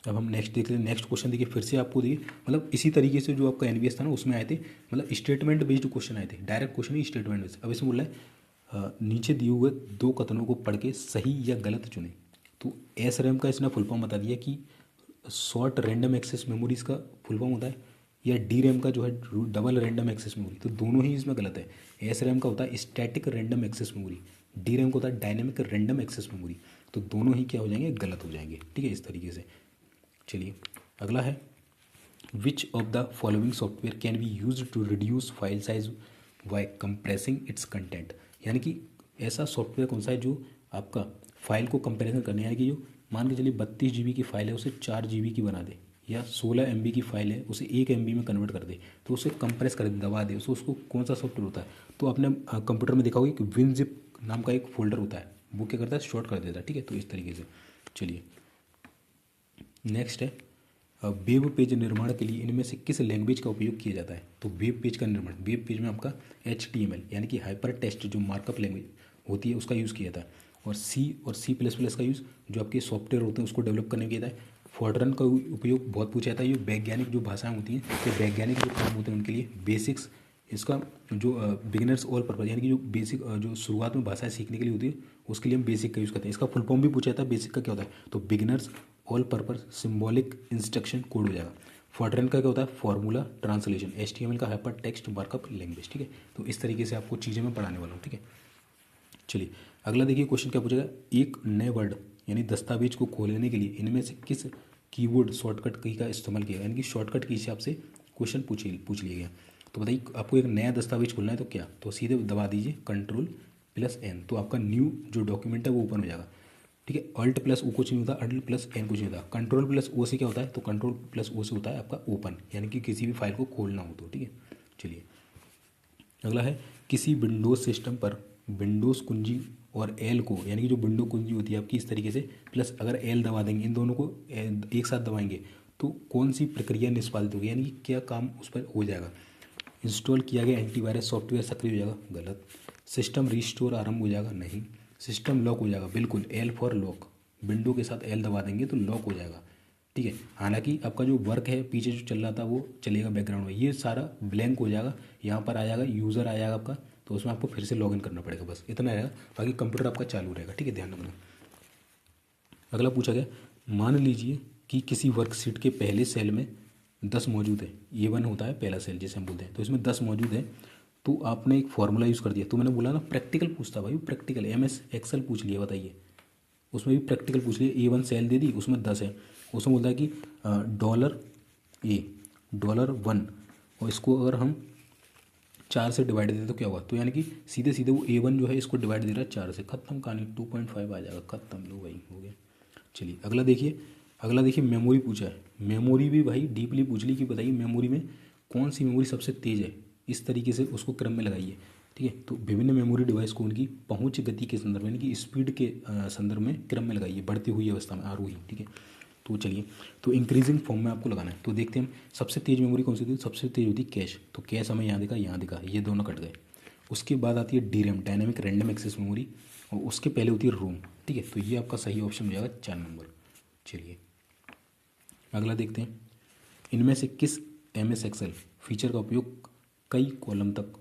अब हम नेक्स्ट देख लेते हैं। नेक्स्ट क्वेश्चन देखिए फिर से आपको देखिए, मतलब इसी तरीके से जो आपका NVS था ना उसमें आए थे, मतलब स्टेटमेंट बेस्ड क्वेश्चन आए थे, डायरेक्ट क्वेश्चन ही स्टेटमेंट बेस्ड। अब इसमें बोल रहा है नीचे दिए हुए 2 कथनों को पढ़ के सही या गलत चुनें। तो SRAM का इसने फुल फॉर्म बता दिया कि शॉर्ट रैंडम एक्सेस मेमोरीज का फुल फॉर्म होता है, या DRAM का जो है डबल रैंडम एक्सेस मेमोरी। तो दोनों ही इसमें गलत है। SRAM का होता है static random access memory, D RAM को होता है डायनेमिक रैंडम एक्सेस मेमोरी। तो दोनों ही क्या हो जाएंगे, गलत हो जाएंगे, ठीक है, इस तरीके से। चलिए अगला है which of the following software can be use to reduce file size by compressing its content. यानी कि ऐसा सॉफ्टवेयर कौन सा है जो आपका फाइल को कंपेरिजन करने, यानी कि जो मान के चलिए 32 GB की फाइल है उसे 4 GB की बना दे, या 16 MB की फाइल है उसे 1 MB में कन्वर्ट कर दे, तो उसे कंप्रेस कर दे, दबा दे, उसको कौन सा सॉफ्टवेयर होता है। तो आपने कंप्यूटर में देखा होगा कि विनजिप नाम का एक फोल्डर होता है, वो क्या करता है, शॉर्ट कर देता है, ठीक है। तो इस तरीके से। चलिए नेक्स्ट है वेब पेज निर्माण के लिए इनमें से किस लैंग्वेज का उपयोग किया जाता है। तो वेब पेज का निर्माण, वेब पेज में आपका HTML यानी कि हाइपर टेक्स्ट जो मार्कअप लैंग्वेज होती है उसका यूज़ किया जाता है, और C++ का यूज़ जो आपके सॉफ्टवेयर होते हैं उसको डेवलप करने में किया जाता है। फॉर्ट्रन का उपयोग बहुत पूछा जाता है। ये वैज्ञानिक जो भाषाएं होती हैं, ये वैज्ञानिक जो काम होते हैं उनके लिए बेसिक्स, इसका जो बिगिनर्स ऑल पर्पज यानी कि जो बेसिक जो शुरुआत में भाषाएं सीखने के लिए होती है उसके लिए हम बेसिक का यूज़ करते हैं। इसका फुल फॉर्म भी पूछा जाता है, बेसिक का क्या होता है, तो beginners all purpose symbolic instruction code हो जाएगा। फॉर्ट्रन का क्या होता है, फॉर्मूला ट्रांसलेशन, HTML का हाइपर टेक्स्ट मार्कअप लैंग्वेज, ठीक है। तो इस तरीके से आपको चीज़ें मैं पढ़ाने वाला हूँ, ठीक है। चलिए अगला देखिए क्वेश्चन क्या पूछेगा, एक नए वर्ड यानी दस्तावेज को खोलने के लिए इनमें से किस कीबोर्ड शॉर्टकट की का इस्तेमाल किया, यानी कि शॉर्टकट के हिसाब से क्वेश्चन पूछ लिया गया। तो बताइए आपको एक नया दस्तावेज खोलना है तो क्या, तो सीधे दबा दीजिए Ctrl+N, तो आपका न्यू जो डॉक्यूमेंट है वो ओपन हो जाएगा, ठीक है। Alt+O कुछ नहीं होता, Alt+N कुछ नहीं होता, Ctrl+O से क्या होता है, तो Ctrl+O से होता है आपका ओपन, यानी कि किसी भी फाइल को खोलना हो तो, ठीक है। चलिए अगला है किसी विंडोज़ सिस्टम पर विंडोज़ कुंजी और एल को, यानी कि जो विंडो कुंजी होती है आपकी इस तरीके से, प्लस अगर एल दबा देंगे, इन दोनों को एक साथ दबाएंगे तो कौन सी प्रक्रिया निष्पादित होगी, यानी कि क्या काम उस पर हो जाएगा। इंस्टॉल किया गया एंटीवायरस सॉफ्टवेयर सक्रिय हो जाएगा, गलत। सिस्टम रिस्टोर आरंभ हो जाएगा, नहीं। सिस्टम लॉक हो जाएगा, बिल्कुल, L फॉर लॉक, विंडो के साथ L दबा देंगे तो लॉक हो जाएगा, ठीक है। हालांकि आपका जो वर्क है पीछे जो चल रहा था वो चलेगा बैकग्राउंड में, ये सारा ब्लैंक हो जाएगा, यहाँ पर आ जाएगा यूज़र आ जाएगा आपका, तो उसमें आपको फिर से लॉगिन करना पड़ेगा, बस इतना रहेगा, बाकी कंप्यूटर आपका चालू रहेगा, ठीक है, ध्यान रखना। अगला पूछा गया, मान लीजिए कि किसी वर्कशीट के पहले सेल में 10 मौजूद है, A1 होता है पहला सेल जिसे हम बोलते हैं, तो इसमें 10 मौजूद है, तो आपने एक फॉर्मूला यूज़ कर दिया। तो मैंने बोला ना प्रैक्टिकल पूछता भाई, प्रैक्टिकल MS एक्सेल पूछ लिया, बताइए, उसमें भी प्रैक्टिकल पूछ लिया। A1 सेल दे दी, उसमें 10 है, उसमें बोलता है कि $1, और इसको अगर हम 4 से डिवाइड देते तो क्या हुआ, तो यानी कि सीधे सीधे वो A1 जो है इसको डिवाइड दे रहा है 4 से, खत्म कहानी, 2.5 आ जाएगा, खत्म, लो भाई हो गया। चलिए अगला देखिए मेमोरी पूछा है, मेमोरी भी भाई डीपली पूछ ली कि बताइए मेमोरी में कौन सी मेमोरी सबसे तेज़ है, इस तरीके से उसको क्रम में लगाइए, ठीक है। तो विभिन्न मेमोरी डिवाइस को उनकी पहुंच गति के संदर्भ में, यानी कि स्पीड के संदर्भ में क्रम में लगाइए, बढ़ती हुई अवस्था में, आरोही, ठीक है। तो चलिए, तो इंक्रीजिंग फॉर्म में आपको लगाना है, तो देखते हैं हम सबसे तेज़ मेमोरी कौन सी होती है, सबसे तेज़ होती है कैश, तो कैश हमें यहाँ दिखा, ये दोनों कट गए। उसके बाद आती है DRAM dynamic random access memory, और उसके पहले होती है रोम, ठीक है। तो ये आपका सही ऑप्शन हो जाएगा 4 नंबर। चलिए अगला देखते हैं, इनमें से किस MS एक्सेल फीचर का उपयोग कई कॉलम तक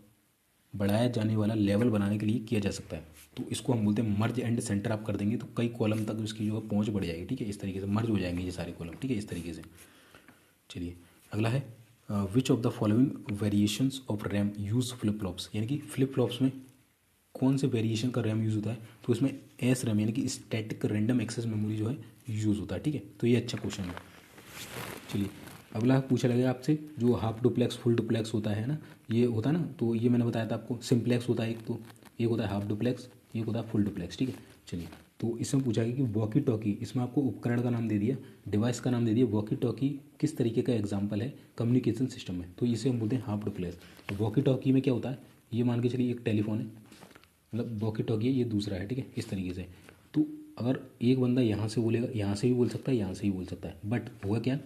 बढ़ाया जाने वाला लेवल बनाने के लिए किया जा सकता है। तो इसको हम बोलते हैं मर्ज एंड सेंटर, आप कर देंगे तो कई कॉलम तक उसकी जो है पहुंच बढ़ जाएगी, ठीक है, इस तरीके से मर्ज हो जाएंगे ये सारे कॉलम, ठीक है, इस तरीके से। चलिए अगला है which of the following variations of RAM use flip flops, यानी कि फ्लिप फ्लॉप्स में कौन से वेरिएशन का रैम यूज़ होता है, तो इसमें SRAM यानी कि स्टैटिक रैंडम एक्सेस मेमोरी जो है यूज़ होता है, ठीक है। तो ये अच्छा क्वेश्चन है। चलिए अगला पूछा लगे आपसे, जो हाफ डुप्लेक्स फुल डुप्लेक्स होता है ना, ये होता है ना, तो ये मैंने बताया था आपको, सिंप्लेक्स होता है एक, तो एक होता है हाफ डुप्लेक्स, एक होता है फुल डुप्लेक्स, ठीक है। चलिए तो इसमें पूछा गया कि वॉकी टॉकी, इसमें आपको उपकरण का नाम दे दिया, डिवाइस का नाम दे दिया, वॉकी टॉकी किस तरीके का एग्जाम्पल है कम्युनिकेशन सिस्टम में, तो इसे हम बोलते हैं हाफ डुप्लेक्स। वॉकी टॉकी में क्या होता है, ये मान के चलिए एक टेलीफोन है, मतलब वॉकी टॉकी है, ये दूसरा है, ठीक है, इस तरीके से। तो अगर एक बंदा यहाँ से बोलेगा, यहाँ से भी बोल सकता है, यहाँ से भी बोल सकता है, बट हुआ क्या,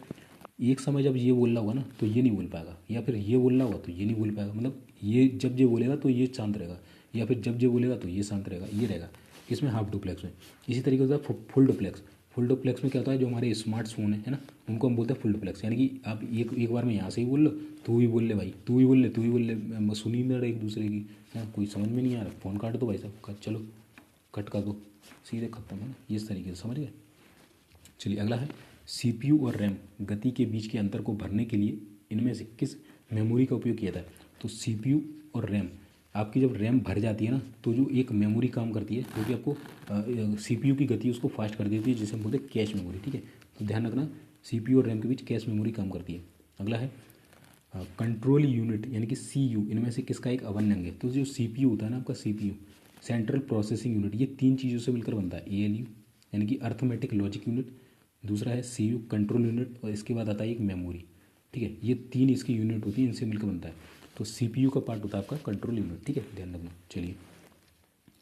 एक समय जब ये बोल रहा होगा ना तो ये नहीं बोल पाएगा, या फिर ये बोल रहा होगा तो ये नहीं बोल पाएगा, मतलब ये जब ये बोलेगा तो ये शांत रहेगा, या फिर जब ये बोलेगा तो ये शांत रहेगा, ये रहेगा इसमें हाफ डुप्लेक्स में। इसी तरीके से फुल डुप्लेक्स, फुल डुप्लेक्स में क्या होता है, जो हमारे स्मार्टफोन है ना, उनको हम बोलते हैं फुल डुप्लेक्स, यानी कि आप एक बार में यहाँ से ही बोल लो, तू भी बोल ले भाई, तू भी बोल ले, तू भी बोल ले, सुनी नहीं रहे एक दूसरे की, है कोई समझ में नहीं आ रहा, फ़ोन काट दो भाई साहब, चलो कट कर दो, सीधे खत्म, है ना, ये इस तरीके से, समझ गए। चलिए अगला है, CPU और रैम गति के बीच के अंतर को भरने के लिए इनमें से किस मेमोरी का उपयोग किया था, तो CPU और रैम आपकी जब रैम भर जाती है ना, तो जो एक मेमोरी काम करती है जो कि आपको सीपीयू की गति उसको फास्ट कर देती है, जिसे हम बोलते हैं कैश मेमोरी। ठीक है, तो ध्यान रखना सीपीयू और रैम के बीच कैश मेमोरी काम करती है। अगला है कंट्रोल यूनिट यानी कि सीयू, इनमें से किसका एक अभिन्न अंग है? तो जो सीपीयू होता है ना आपका, सीपीयू सेंट्रल प्रोसेसिंग यूनिट, ये तीन चीज़ों से मिलकर बनता है। एएलयू यानी कि अर्थमेटिक लॉजिक यूनिट, दूसरा है सीयू कंट्रोल यूनिट, और इसके बाद आता है एक मेमोरी। ठीक है, ये तीन इसकी यूनिट होती है, इनसे मिलकर बनता है। तो सीपीयू का पार्ट होता है आपका कंट्रोल यूनिट। ठीक है, ध्यान रखना। चलिए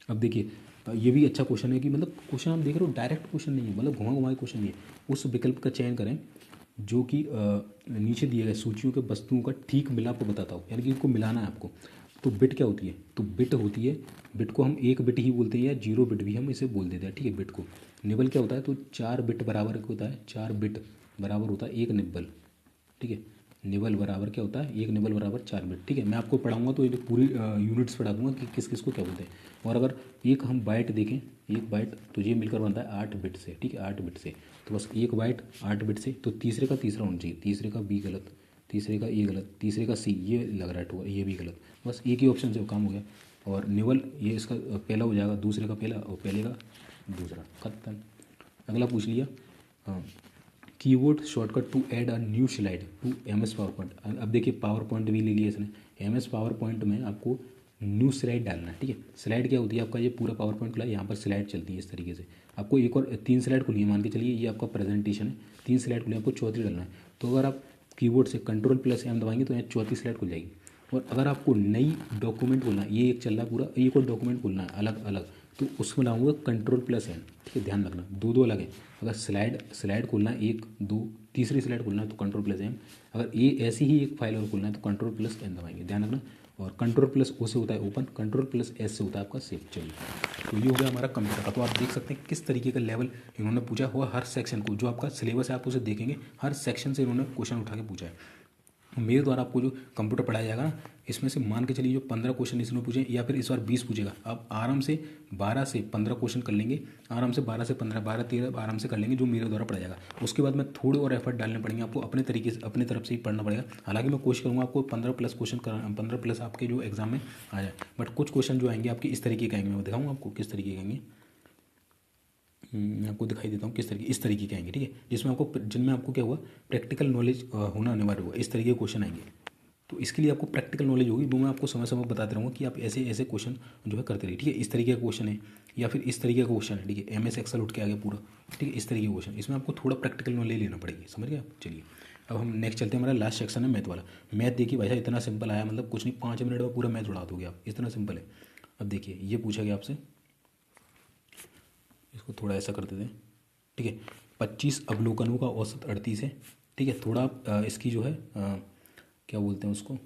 अब देखिए, ये भी अच्छा क्वेश्चन है कि मतलब क्वेश्चन आप देख रहे हो डायरेक्ट क्वेश्चन नहीं है, मतलब घुमा घुमा के क्वेश्चन नहीं है। उस विकल्प का चयन करें जो कि नीचे दिए गए सूचियों के वस्तुओं का ठीक मिलाप बताता हो, यानी कि इनको मिलाना है आपको। तो बिट क्या होती है? तो बिट होती है, बिट को हम एक बिट ही बोलते हैं या जीरो बिट भी हम इसे बोल देते हैं। ठीक है, बिट को। निबल क्या होता है? तो 4 बिट बराबर होता है, 4 बिट बराबर होता है एक निबल। ठीक है, निबल बराबर क्या होता है? एक निबल बराबर 4 बिट। ठीक है, मैं आपको पढ़ाऊंगा तो ये पूरी यूनिट्स पढ़ा दूंगा कि किस किस को क्या बोलते हैं। और अगर एक हम बाइट देखें, एक बाइट तो ये मिलकर बनता है 8 बिट से। ठीक है, 8 बिट से, तो बस एक बाइट 8 बिट से। तो तीसरे का तीसरा होना चाहिए, तीसरे का बी गलत, तीसरे का ए गलत, तीसरे का सी, ये लग रहा है टू, ये भी गलत। बस एक ही ऑप्शन से काम हो गया। और निबल ये इसका पहला हो जाएगा, दूसरे का पहला और पहले का दूसरा, खत्म। अगला पूछ लिया, हाँ, keyboard shortcut to add a new slide to M S PowerPoint. अब देखिए पावर पॉइंट भी ले लिया इसने, एम एस पावर पॉइंट में आपको न्यू स्लाइड डालना है। ठीक है, स्लाइड क्या होती है? आपका ये पूरा पावर पॉइंट खुला है, यहाँ पर स्लाइड चलती है इस तरीके से। आपको एक और 3 स्लाइड खुली है, मान के चलिए ये आपका प्रेजेंटेशन है, 3 स्लाइड खुली है, आपको चौथी डालना है। तो अगर आप कीबोर्ड से कंट्रोल+M दबाएंगे तो यहाँ चौथी स्लाइड खुल जाएगी। और अगर आपको नई डॉक्यूमेंट खोलना है, ये एक चल रहा है पूरा, एक और डॉक्यूमेंट खोलना है अलग अलग, तो उसमें लाऊंगा कंट्रोल+N। ठीक है, ध्यान रखना दो दो अलग है। अगर स्लाइड खोलना है 1 2, तीसरी स्लाइड खोलना है तो कंट्रोल+M। अगर ये ऐसी ही एक फाइल और खोलना है तो कंट्रोल+N दबाएंगे, ध्यान रखना। और कंट्रोल+O से होता है ओपन, कंट्रोल+S से होता है आपका सेव। चलिए, तो ये हो गया हमारा कंप्यूटर का। तो आप देख सकते हैं किस तरीके का लेवल इन्होंने पूछा हुआ, हर सेक्शन को, जो आपका सिलेबस है आप उसे देखेंगे, हर सेक्शन से इन्होंने क्वेश्चन उठा के पूछा है। मेरे द्वारा आपको जो कंप्यूटर पढ़ाया जाएगा ना, इसमें से मान के चलिए जो 15 क्वेश्चन इसने पूछे या फिर इस बार 20 पूछेगा, आप आराम से 12 से 15 क्वेश्चन कर लेंगे, आराम से 12 से 15, 12 13 आराम से कर लेंगे, जो मेरे द्वारा पढ़ाया जाएगा। उसके बाद में थोड़े और एफर्ट डालने पड़ेंगे आपको, अपने तरीके से अपने तरफ से ही पढ़ना पड़ेगा। हालांकि मैं कोशिश करूँगा आपको 15+ क्वेश्चन कराना, 15+ आपके जो एग्जाम में आ जाए। बट कुछ क्वेश्चन जो आएंगे आपके इस तरीके के आएंगे, मैं दिखाऊँगा आपको किस तरीके के आएंगे। मैं आपको दिखाई देता हूँ किस तरीके, इस तरीके के आएंगे। ठीक है, जिनमें आपको क्या हुआ, प्रैक्टिकल नॉलेज होना अनिवार्य हुआ, इस तरीके के क्वेश्चन आएंगे। तो इसके लिए आपको प्रैक्टिकल नॉलेज होगी, वो मैं आपको समय समय बताते रहूँगा कि आप ऐसे ऐसे क्वेश्चन जो है करते रहिए। ठीक है, इस तरीके का क्वेश्चन है या फिर इस तरीके का क्वेश्चन है। ठीक है, MS एक्सेल उठ के आ गया पूरा। ठीक है, इस तरीके का क्वेश्चन, इसमें आपको थोड़ा प्रैक्टिकल नॉलेज लेना पड़ेगी, समझ गए आप। चलिए अब हम नेक्स्ट चलते हैं, हमारा लास्ट सेक्शन है मैथ वाला। मैथ देखिए भाई साहब, इतना सिंपल आया, मतलब कुछ नहीं, 5 मिनट में पूरा मैथ उड़ा दोगे आप, इतना सिंपल है। अब देखिए ये पूछा गया आपसे, इसको थोड़ा ऐसा कर देते हैं। ठीक है, 25 अवलोकनों का औसत 38 है। ठीक है, थोड़ा इसकी जो है क्या बोलते हैं उसको,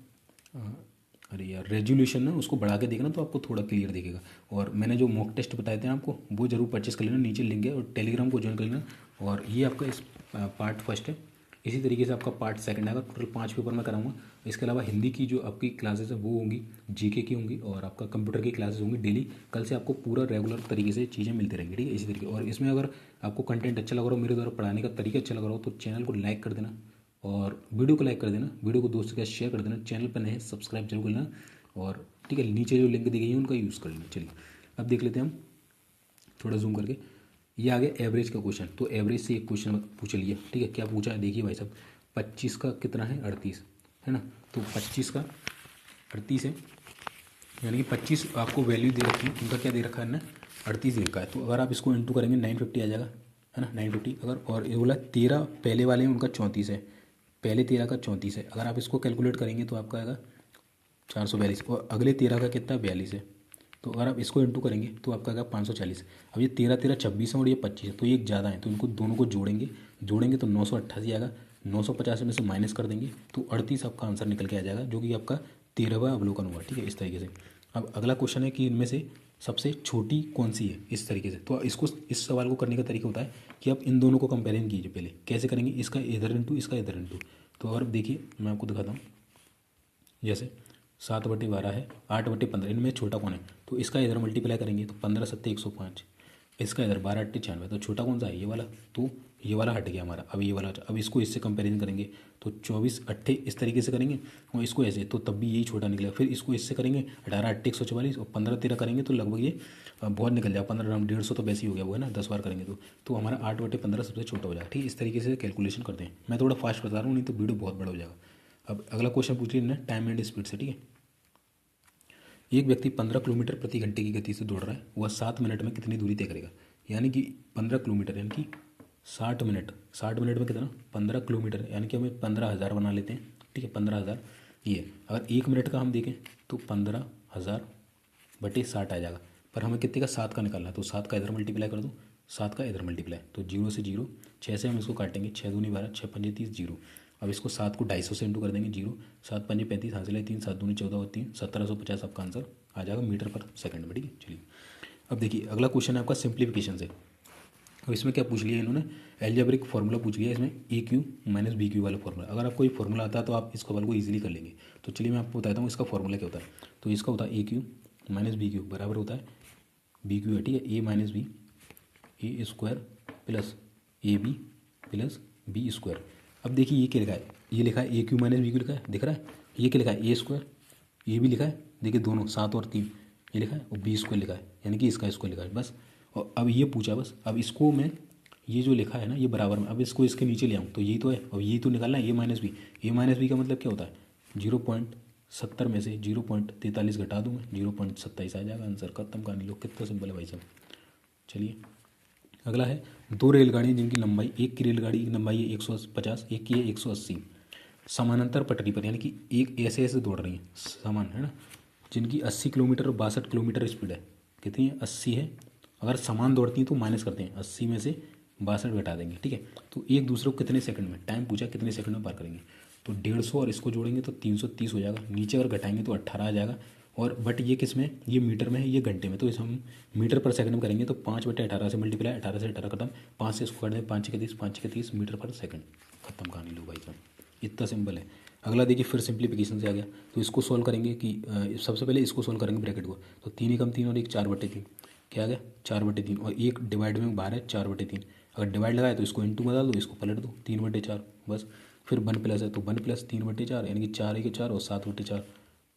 अरे यार रेजोल्यूशन ना, उसको बढ़ा के देखना तो आपको थोड़ा क्लियर दिखेगा। और मैंने जो मॉक टेस्ट बताए थे आपको, वो जरूर परचेस कर लेना, नीचे लिंक है, और टेलीग्राम को ज्वाइन कर लेना। और ये आपका इस पार्ट फर्स्ट है। इसी तरीके से आपका पार्ट सेकंड आएगा, टोटल 5 पेपर मैं कराऊंगा। इसके अलावा हिंदी की जो आपकी क्लासेस है वो होंगी, GK की होंगी, और आपका कंप्यूटर की क्लासेस होंगी डेली। कल से आपको पूरा रेगुलर तरीके से चीज़ें मिलती रहेंगी। ठीक है, इसी तरीके। और इसमें अगर आपको कंटेंट अच्छा लग रहा हो, मेरे द्वारा पढ़ाने का तरीका अच्छा लग रहा हो, तो चैनल को लाइक कर देना, और वीडियो को लाइक कर देना, वीडियो को दोस्तों के साथ शेयर कर देना, चैनल पर नए सब्सक्राइब जरूर कर लेना। और ठीक है, नीचे जो लिंक दी गई है उनका यूज़ कर लेना। चलिए अब देख लेते हैं हम थोड़ा जूम करके। ये आ गया एवरेज का क्वेश्चन। तो एवरेज से एक क्वेश्चन पूछ लिया। ठीक है, क्या पूछा है देखिए भाई साहब, 25 का कितना है, 38 है ना। तो 25 का 38 है, यानी कि 25 आपको वैल्यू दे रखी है, उनका क्या दे रखा है ना, 38 दे रखा है। तो अगर आप इसको इंटू करेंगे 950 आ जाएगा, है ना, 950। अगर और ये बोला 13 पहले वाले में उनका 34 है, पहले 13 का 34 है। अगर आप इसको कैलकुलेट करेंगे तो आपका आएगा 442, और अगले 13 का कितना 42 है। तो अगर आप इसको इंटू करेंगे तो आपका आएगा 540। अब ये 13 13 26 है और ये 25 है, तो ये एक ज़्यादा है, तो इनको दोनों को जोड़ेंगे तो 988 आएगा। 950 में से माइनस कर देंगे तो 38 आपका आंसर निकल के आ जाएगा, जो कि आपका 13वां अवलोकन हुआ। ठीक है, इस तरीके से। अब अगला क्वेश्चन है कि इनमें से सबसे छोटी कौन सी है, इस तरीके से। तो इसको, इस सवाल को करने का तरीका होता है कि आप इन दोनों को कंपेरिजन कीजिए। पहले कैसे करेंगे, इसका इधर इंटू, इसका इधर इंटू। तो अगर देखिए मैं आपको दिखाता हूँ, जैसे 7/12 है, 8/15, इनमें छोटा कौन है, तो इसका इधर मल्टीप्लाई करेंगे तो 15 7 105। इसका इधर 12×8 = 96, तो छोटा कौन सा है, ये वाला। तो ये वाला हट गया हमारा। अब ये वाला, अब इसको इससे कंपैरिजन करेंगे तो 24×8 इस तरीके से करेंगे और इसको ऐसे, तो तब भी यही छोटा निकलेगा। फिर इसको इससे करेंगे 18×8 = 144 और 15×13 करेंगे तो लगभग ये बहुत निकल जाएगा। 15 ग्राम 150 तो वैसे ही हो गया वो है ना, 10 बार करेंगे तो हमारा 8/15 सबसे छोटा हो जाएगा। ठीक है, इस तरीके से कैलकुलेशन करते हैं। मैं थोड़ा फास्ट बता रहा हूँ, नहीं तो वीडियो बहुत बड़ा हो जाएगा। अब अगला क्वेश्चन पूछ लीजिए ना, टाइम एंड स्पीड से। ठीक है, एक व्यक्ति 15 किलोमीटर प्रति घंटे की गति से दौड़ रहा है, वह 7 मिनट में कितनी दूरी तय करेगा। यानी कि 15 किलोमीटर यानी कि 60 मिनट, 60 मिनट में कितना, 15 किलोमीटर यानी कि हमें 15,000 बना लेते हैं। ठीक है, 15,000 ये, अगर 1 मिनट का हम देखें तो 15,000/60 आ जाएगा। पर हमें कितने का, 7 का निकालना है, तो 7 का इधर मल्टीप्लाई कर दो, 7 का इधर मल्टीप्लाई, तो 0 से 0, 6 से हम इसको काटेंगे, 6 दूनी 12, 6×5 = 30, 0। अब इसको 7 को 250 से इंटू कर देंगे, 0, 7×5 = 35, हासिल है 3, 7 दूनी 14 और 3 1750 आपका आंसर आ जाएगा मीटर पर सेकंड में। ठीक है, चलिए अब देखिए अगला क्वेश्चन है आपका सिंप्लीफिकेशन से। अब इसमें क्या पूछ लिया इन्होंने, एल्जेब्रिक फार्मूला पूछ लिया इसमें, AQ - BQ वाला फार्मूला। अगर आपको ये फार्मूला आता है तो आप इस सवाल को ईजिली कर लेंगे। तो चलिए मैं आपको बताता हूँ इसका फार्मूला क्या होता है। तो इसका होता है AQ - BQ बराबर होता है BQ है। ठीक है, A - B A² plus AB plus B²। अब देखिए ये क्या लिखा है, ये लिखा है AQ - BQ लिखा है, दिख रहा है। ये क्या लिखा है, A², ये भी लिखा है, देखिए दोनों 7 और 3 ये लिखा है, और B² लिखा है, यानी कि इसका स्क्वायर लिखा है बस। और अब ये पूछा बस, अब इसको मैं ये जो लिखा है ना ये बराबर में, अब इसको इसके नीचे ले आऊँ तो यही तो है, और यही तो निकालना है A - B। A - B का मतलब क्या होता है, 0.70 में से 0.43 घटा दूँ मैं, 0.27 आ जाएगा आंसर। खत्म कहानी। लो कितना सिंपल है भाई साहब। चलिए अगला है, 2 रेलगाड़ियाँ जिनकी लंबाई, एक की रेलगाड़ी की लंबाई है 150, एक की है 180, समानांतर पटरी पर, यानी कि एक ऐसे ऐसे दौड़ रही हैं समान, है ना, जिनकी 80 किलोमीटर और 62 किलोमीटर स्पीड है। कितनी है, 80 है। अगर समान दौड़ती हैं तो माइनस करते हैं, 80 में से 62 घटा देंगे। ठीक है, तो एक दूसरे को कितने सेकंड में, टाइम पूछा कितने सेकंड में पार करेंगे, तो 150 और इसको जोड़ेंगे तो 330 हो जाएगा। नीचे अगर घटाएंगे तो 18 आ जाएगा। और बट ये किस में, ये मीटर में है, ये घंटे में, तो इस हम मीटर पर सेकंड में करेंगे तो 5/18 से मल्टीप्लाई, 18 से 18 खत्म, 5 से इसको कर दें, 5 × 30, 5 × 30 मीटर पर सेकंड। खत्म कहानी। लो भाई साहब, इतना सिंपल है। अगला देखिए फिर सिंप्लीफिकेशन से आ गया, तो इसको सॉल्व करेंगे कि सबसे पहले इसको सॉल्व करेंगे ब्रैकेट को, तो 3 एकम 3 और 1 4/3 क्या आ गया, 4/3, और एक डिवाइड में बाहर है 4/3। अगर डिवाइड लगाए तो इसको इंटू में डाल दो, इसको पलट दो, 3/4 बस। फिर 1 प्लस है तो 1 + 3/4 यानी कि 4 × 4 और 7/4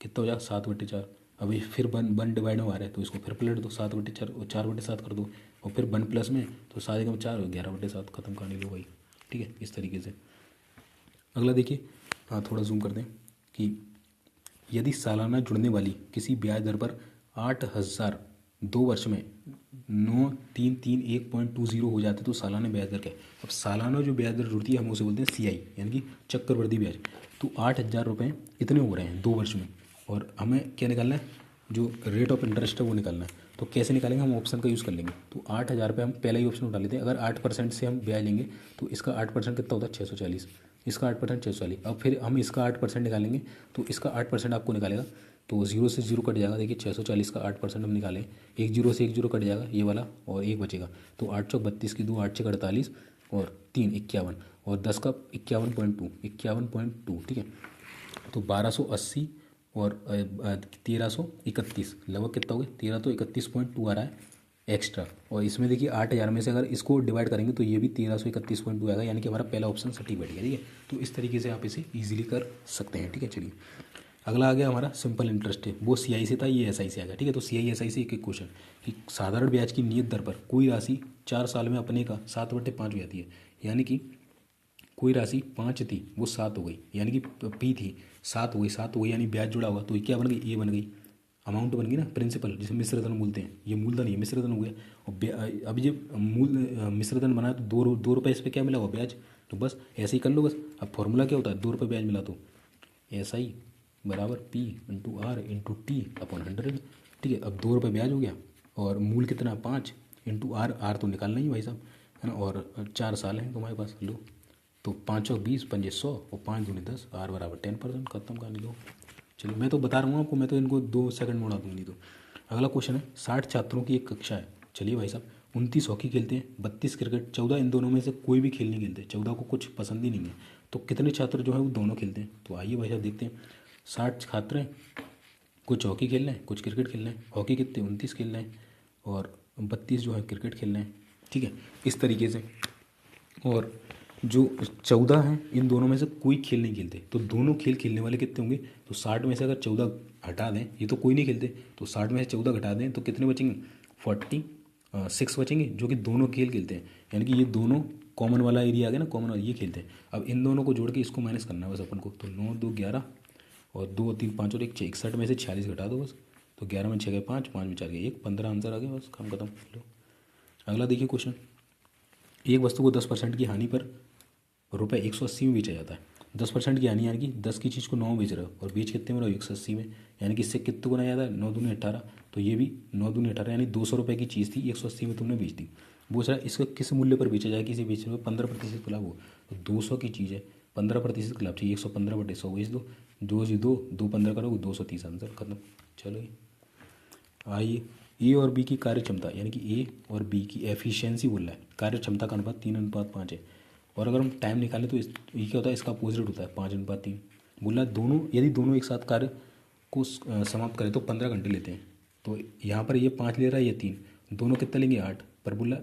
कितना हो जाएगा, 7/4। अभी फिर 1 डिवाइड में आ रहा है तो इसको फिर पलट दो, 7/4 और 4/7 कर दो, और फिर 1 प्लस में तो 7 × 4 और 11/7। खत्म कहानी। लो भाई, ठीक है, इस तरीके से। अगला देखिए, हाँ थोड़ा जूम कर दें, कि यदि सालाना जुड़ने वाली किसी ब्याज दर पर 8,000 2 वर्ष में 9,331.20 हो जाते तो सालाना ब्याज दर क्या है। अब सालाना जो ब्याज दर जुड़ती है हम उसे बोलते हैं CI, यानी कि चक्रवृद्धि ब्याज। तो 8,000 रुपये इतने हो रहे हैं 2 वर्ष में, और हमें क्या निकालना है, जो रेट ऑफ इंटरेस्ट है वो निकालना है। तो कैसे निकालेंगे, हम ऑप्शन का यूज़ कर लेंगे। तो 8,000 रुपये हम पहला ही ऑप्शन उठा लेते हैं। अगर 8% से हम ब्याज लेंगे तो इसका 8% कितना होता है, 640, इसका 8% 640। अब फिर हम इसका 8% निकालेंगे तो इसका 8% आपको निकालेगा, तो 0 से 0 कट जाएगा। देखिए 640 का 8% हम निकालें, एक 0 से 1 0 कट जाएगा ये वाला, और एक बचेगा, तो 8 चौक 32 की 2, 8 6 48 और 3 51, और 10 का 51.2, ठीक है। तो 1280 और 1331, लगभग कितना हो गया, 13 तो 31.2 आ रहा है एक्स्ट्रा। और इसमें देखिए 8,000 में से अगर इसको डिवाइड करेंगे तो ये भी 1331.2 आएगा, यानी कि हमारा पहला ऑप्शन सटीक बैठ गया। ठीक है, तो इस तरीके से आप इसे ईजिली कर सकते हैं। ठीक है, चलिए अगला आ गया हमारा सिंपल इंटरेस्ट है, वो CI से था, ये SI से आ गया। ठीक है, तो CI SI से एक एक क्वेश्चन, कि साधारण ब्याज की नियत दर पर कोई राशि 4 साल में अपने का 7/5 हो जाती है, यानी कि कोई राशि 5 थी वो 7 हो गई, यानी कि P थी 7 हो गई, 7 हो गई, यानी ब्याज जुड़ा होगा तो ये क्या बन गई, ये बन गई, अमाउंट बन गई ना, प्रिंसिपल, जिसे मिश्रधन बोलते हैं। ये मूलधन, ये मिश्रधन हो गया। और अभी जब मिश्रधन बना तो 2 रुपये इस पर क्या मिला हुआ, ब्याज। तो बस ऐसे ही कर लो बस। अब फॉर्मूला क्या होता है, 2 रुपये ब्याज मिला तो SI बराबर P × R × T/100। ठीक है, अब 2 रुपये ब्याज हो गया, और मूल कितना, 5 × R तो निकालना ही भाई साहब, है ना, और 4 साल हैं तुम्हारे पास। लो, तो 5 चौक 20, 5 100 और 5 दूनी 10, R बराबर 10%। खत्म कहानी। लो चलिए, मैं तो बता रहा हूँ आपको, मैं तो इनको 2 सेकंड में उड़ा दूँगी। तो अगला क्वेश्चन है, 60 छात्रों की एक कक्षा है। चलिए भाई साहब, 29 हॉकी खेलते हैं, 32 क्रिकेट, 14 इन दोनों में से कोई भी खेल नहीं खेलते, 14 को कुछ पसंद ही नहीं है, तो कितने छात्र जो है वो दोनों खेलते हैं। तो आइए भाई साहब देखते हैं, 60 छात्र हैं, कुछ हॉकी खेल रहे हैं, कुछ क्रिकेट खेल रहे हैं। हॉकी कितने, 29 खेल रहे हैं, और 32 जो है क्रिकेट खेलने हैं, ठीक है, इस तरीके से। और जो 14 हैं इन दोनों में से कोई खेल नहीं खेलते, तो दोनों खेल खेलने वाले कितने होंगे? तो 60 में से अगर 14 हटा दें, ये तो कोई नहीं खेलते, तो 60 में से 14 घटा दें तो कितने बचेंगे? 46 बचेंगे जो कि दोनों खेल खेलते हैं, यानी कि ये दोनों कॉमन वाला एरिया आ गया ना, कॉमन वाला ये खेलते हैं। अब इन दोनों को जोड़ के इसको माइनस करना है बस अपन को, तो 9 2 11 और 2 3 5 और 1 6, 61 में से 46 घटा दो बस, तो 11 में 6 गए 5, 5 में 4 गए 1, 15 आंसर आ गया, बस काम खत्म। लो अगला देखिए क्वेश्चन। एक वस्तु को 10% की हानि पर रुपये 180 में बेचा जाता है। 10% की हानि यानी कि 10 की चीज़ को 9 बेच रहे हो और बेच कितने में रहो? 180 में, यानी कि इससे कितने गुना ज़्यादा है? 9 दूनी 18, तो ये भी 9 दूनी 18 यानी 200 रुपये की चीज़ थी, 180 में तुमने बेच दी। पूछ रहा है इसको किस मूल्य पर बेचा जाए, किसी बेच रहे हो? 15% का लाभ हो, तो 200 की चीज़ है, 15% का लाभ चाहिए, 115/100 बेच दो, 2 15 करोगे 230 आंसर खत्म। चलो आइए, ए और बी की कार्य क्षमता यानी कि ए और बी की एफिशिएंसी बोल रहा है, कार्य क्षमता का अनुपात 3:5 है। और अगर हम टाइम निकालें तो ये क्या होता है? इसका अपोजिट होता है, 5:3। बोल रहा है दोनों, यदि दोनों एक साथ कार्य को समाप्त करें तो 15 घंटे लेते हैं। तो यहाँ पर ये 5 ले रहा है, ये 3, दोनों कितना लेंगे? 8, पर बोल रहा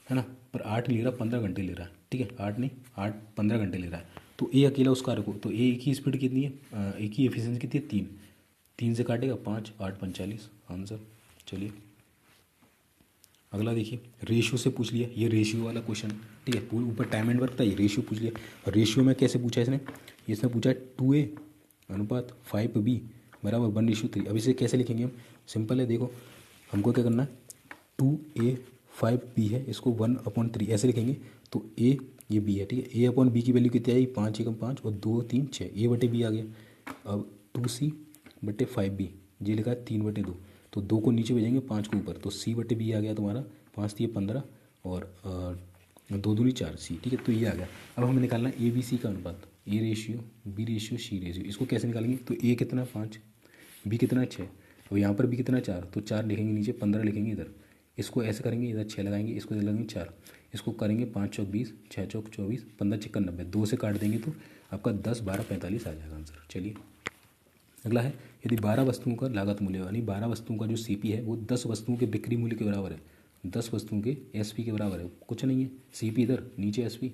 है ना, पर 8 ले रहा, 15 घंटे ले रहा है, ठीक है, 8 नहीं 8 15 घंटे ले रहा है। तो ए अकेला उस कार्य को, तो ए की स्पीड कितनी है, एक ही एफिशिएंसी कितनी है? 3, 3 से काटेगा 5, 8 45 आंसर। चलिए अगला देखिए, रेशियो से पूछ लिया, ये रेशियो वाला क्वेश्चन, ठीक है, पूरे ऊपर टाइम एंड वर्क था, ये रेशियो पूछ लिया। और रेशियो में कैसे पूछा इसने पूछा है 2A अनुपात 5B बराबर 1:3। अब इसे कैसे लिखेंगे हम? सिंपल है, देखो हमको क्या करना है, 2A 5B है, इसको 1/3 ऐसे लिखेंगे। तो A ये B है, ठीक है, A/B की वैल्यू कितनी आई? 5 × 5 और 2 3 6, A/B आ गया। अब 2C/5B ये लिखा है 3/2, तो 2 को नीचे भेजेंगे 5 को ऊपर, तो C/B आ गया तुम्हारा 5 3 15 और 2 दूनी 4 C, ठीक है, तो ये आ गया। अब हमें निकालना है ABC का अनुपात, A ratio B ratio C ratio. इसको कैसे निकालेंगे? तो A कितना 5, B कितना 6, और यहाँ पर B कितना 4, तो 4 लिखेंगे नीचे, 15 लिखेंगे इधर। इसको ऐसे करेंगे, इधर 6 लगाएंगे, इसको इधर लगाएंगे 4, इसको करेंगे 5 चौक 20, 6 चौक 24, 15 चिक्का 90, 2 से काट देंगे तो आपका 10 12 45 आ जाएगा आंसर। चलिए अगला है, यदि 12 वस्तुओं का लागत मूल्य यानी 12 वस्तुओं का जो CP है वो 10 वस्तुओं के बिक्री मूल्य के बराबर है, 10 वस्तुओं के SP के बराबर है, कुछ नहीं है, CP इधर नीचे SP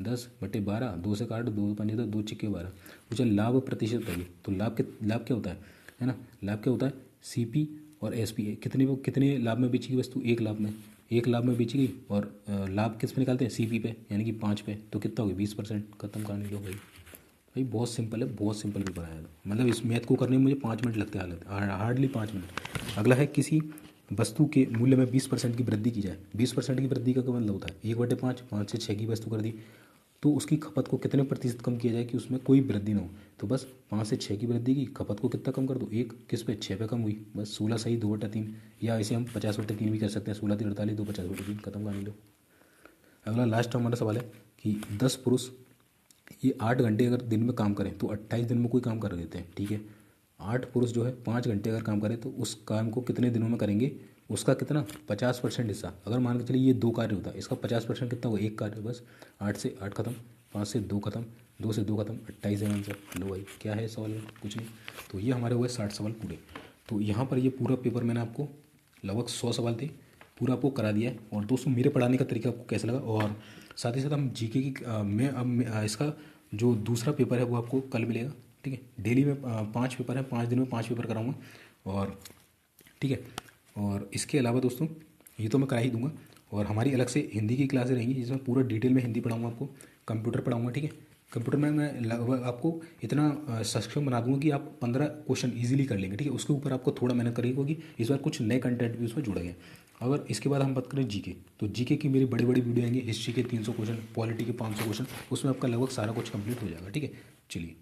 10/12, 2 से काट, 2 5 इधर, 2 चिक्के 12। पूछा लाभ प्रतिशत बताइए, तो लाभ क्या होता है ना, लाभ क्या होता है? CP और SP कितने लाभ में बेची गई वस्तु? 1 लाभ में, 1 लाभ में बेची गई, और लाभ किस पे निकालते हैं? CP पे, यानी कि 5 पे, तो कितना हो गया? 20%। खत्म कहानी लो भाई बहुत सिंपल है, बहुत सिंपल पेपर आया था, मतलब इस मैथ को करने में मुझे 5 मिनट लगते हैं, हार्डली 5 मिनट। अगला है, किसी वस्तु के मूल्य में 20% की वृद्धि की जाए। 20% की वृद्धि का क्या मतलब होता है? 1/5, 5 से 6 की वस्तु कर दी, तो उसकी खपत को कितने प्रतिशत कम किया जाए कि उसमें कोई वृद्धि ना हो? तो बस 5 से 6 की वृद्धि की, खपत को कितना कम कर दो? 1 किस पे? 6 पे कम हुई, बस 16 सही 2/3, या इसे हम 50/3 भी कर सकते हैं, 16 3 48, 2 50/3 खत्म कर लो। अगला लास्ट हमारा सवाल है कि 10 पुरुष ये 8 घंटे अगर दिन में काम करें तो 28 दिन में कोई काम कर देते हैं, ठीक है। 8 पुरुष जो है 5 घंटे अगर काम करें तो उस काम को कितने दिनों में करेंगे? उसका कितना? 50% हिस्सा। अगर मान के चलिए ये 2 कार्य होता है, इसका 50% कितना होगा? 1 कार्य, बस 8 से 8 खत्म, 5 से 2 खत्म, 2 से 2 खत्म, 28 है आंसर। लो भाई क्या है सवाल में? कुछ नहीं। तो ये हमारे हुए 60 सवाल पूरे। तो यहाँ पर ये पूरा पेपर मैंने आपको लगभग 100 सवाल थे, पूरा आपको करा दिया है। और दोस्तों मेरे पढ़ाने का तरीका आपको कैसा लगा, और साथ ही साथ हम जीके की इसका जो दूसरा पेपर है वो आपको कल मिलेगा, ठीक है। डेली में 5 पेपर है, 5 दिन में 5 पेपर कराऊंगा, और ठीक है। और इसके अलावा दोस्तों ये तो मैं करा ही दूंगा, और हमारी अलग से हिंदी की क्लासें रहेंगी जिसमें पूरा डिटेल में हिंदी पढ़ाऊंगा आपको, कंप्यूटर पढ़ाऊंगा, ठीक है। कंप्यूटर में मैं लगभग आपको इतना सक्षम बना दूंगा कि आप 15 क्वेश्चन ईजिली कर लेंगे, ठीक है। उसके ऊपर आपको थोड़ा मेहनत करनी होगी, इस बार कुछ नए कंटेंट भी उसमें जुड़ गए। अगर इसके बाद हम बात करें जीके, तो जीके की मेरी बड़ी बड़ी वीडियो आएंगे, हिस्ट्री के 300 क्वेश्चन, पॉलिटी के 500 क्वेश्चन, उसमें आपका लगभग सारा कुछ कंप्लीट हो जाएगा, ठीक है। चलिए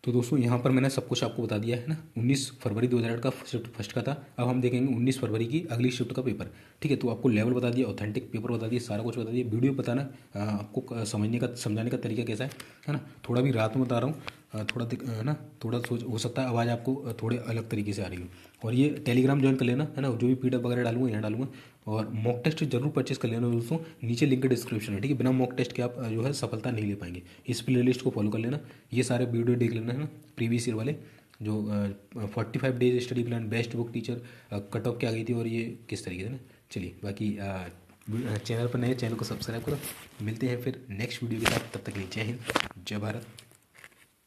तो दोस्तों यहाँ पर मैंने सब कुछ आपको बता दिया है ना। 19 फरवरी 2008 का शिफ्ट फर्स्ट का था, अब हम देखेंगे 19 फरवरी की अगली शिफ्ट का पेपर, ठीक है। तो आपको लेवल बता दिया, ऑथेंटिक पेपर बता दिया, सारा कुछ बता दिया। वीडियो बताना आपको समझाने का तरीका कैसा है ना। थोड़ा भी रात में बता रहा हूँ, है ना, थोड़ा सोच हो सकता है आवाज़ आपको थोड़े अलग तरीके से आ रही हो। और ये टेलीग्राम ज्वाइन कर लेना, है ना, जो भी PDF वगैरह डालूंगा यहाँ डालूंगा। और मॉक टेस्ट जरूर परचेस कर लेना दोस्तों, नीचे लिंक डिस्क्रिप्शन है, ठीक है। बिना मॉक टेस्ट के आप जो है सफलता नहीं ले पाएंगे। इस प्ले लिस्ट को फॉलो कर लेना, ये सारे वीडियो देख लेना, है ना, प्रीवियस ईयर वाले, जो 45 days study plan, best book teacher cut off क्या गई थी और ये किस तरीके से ना। चलिए बाकी चैनल पर नए, चैनल को सब्सक्राइब करो। मिलते हैं फिर नेक्स्ट वीडियो के साथ, तब तक के लिए जय हिंद, जय भारत।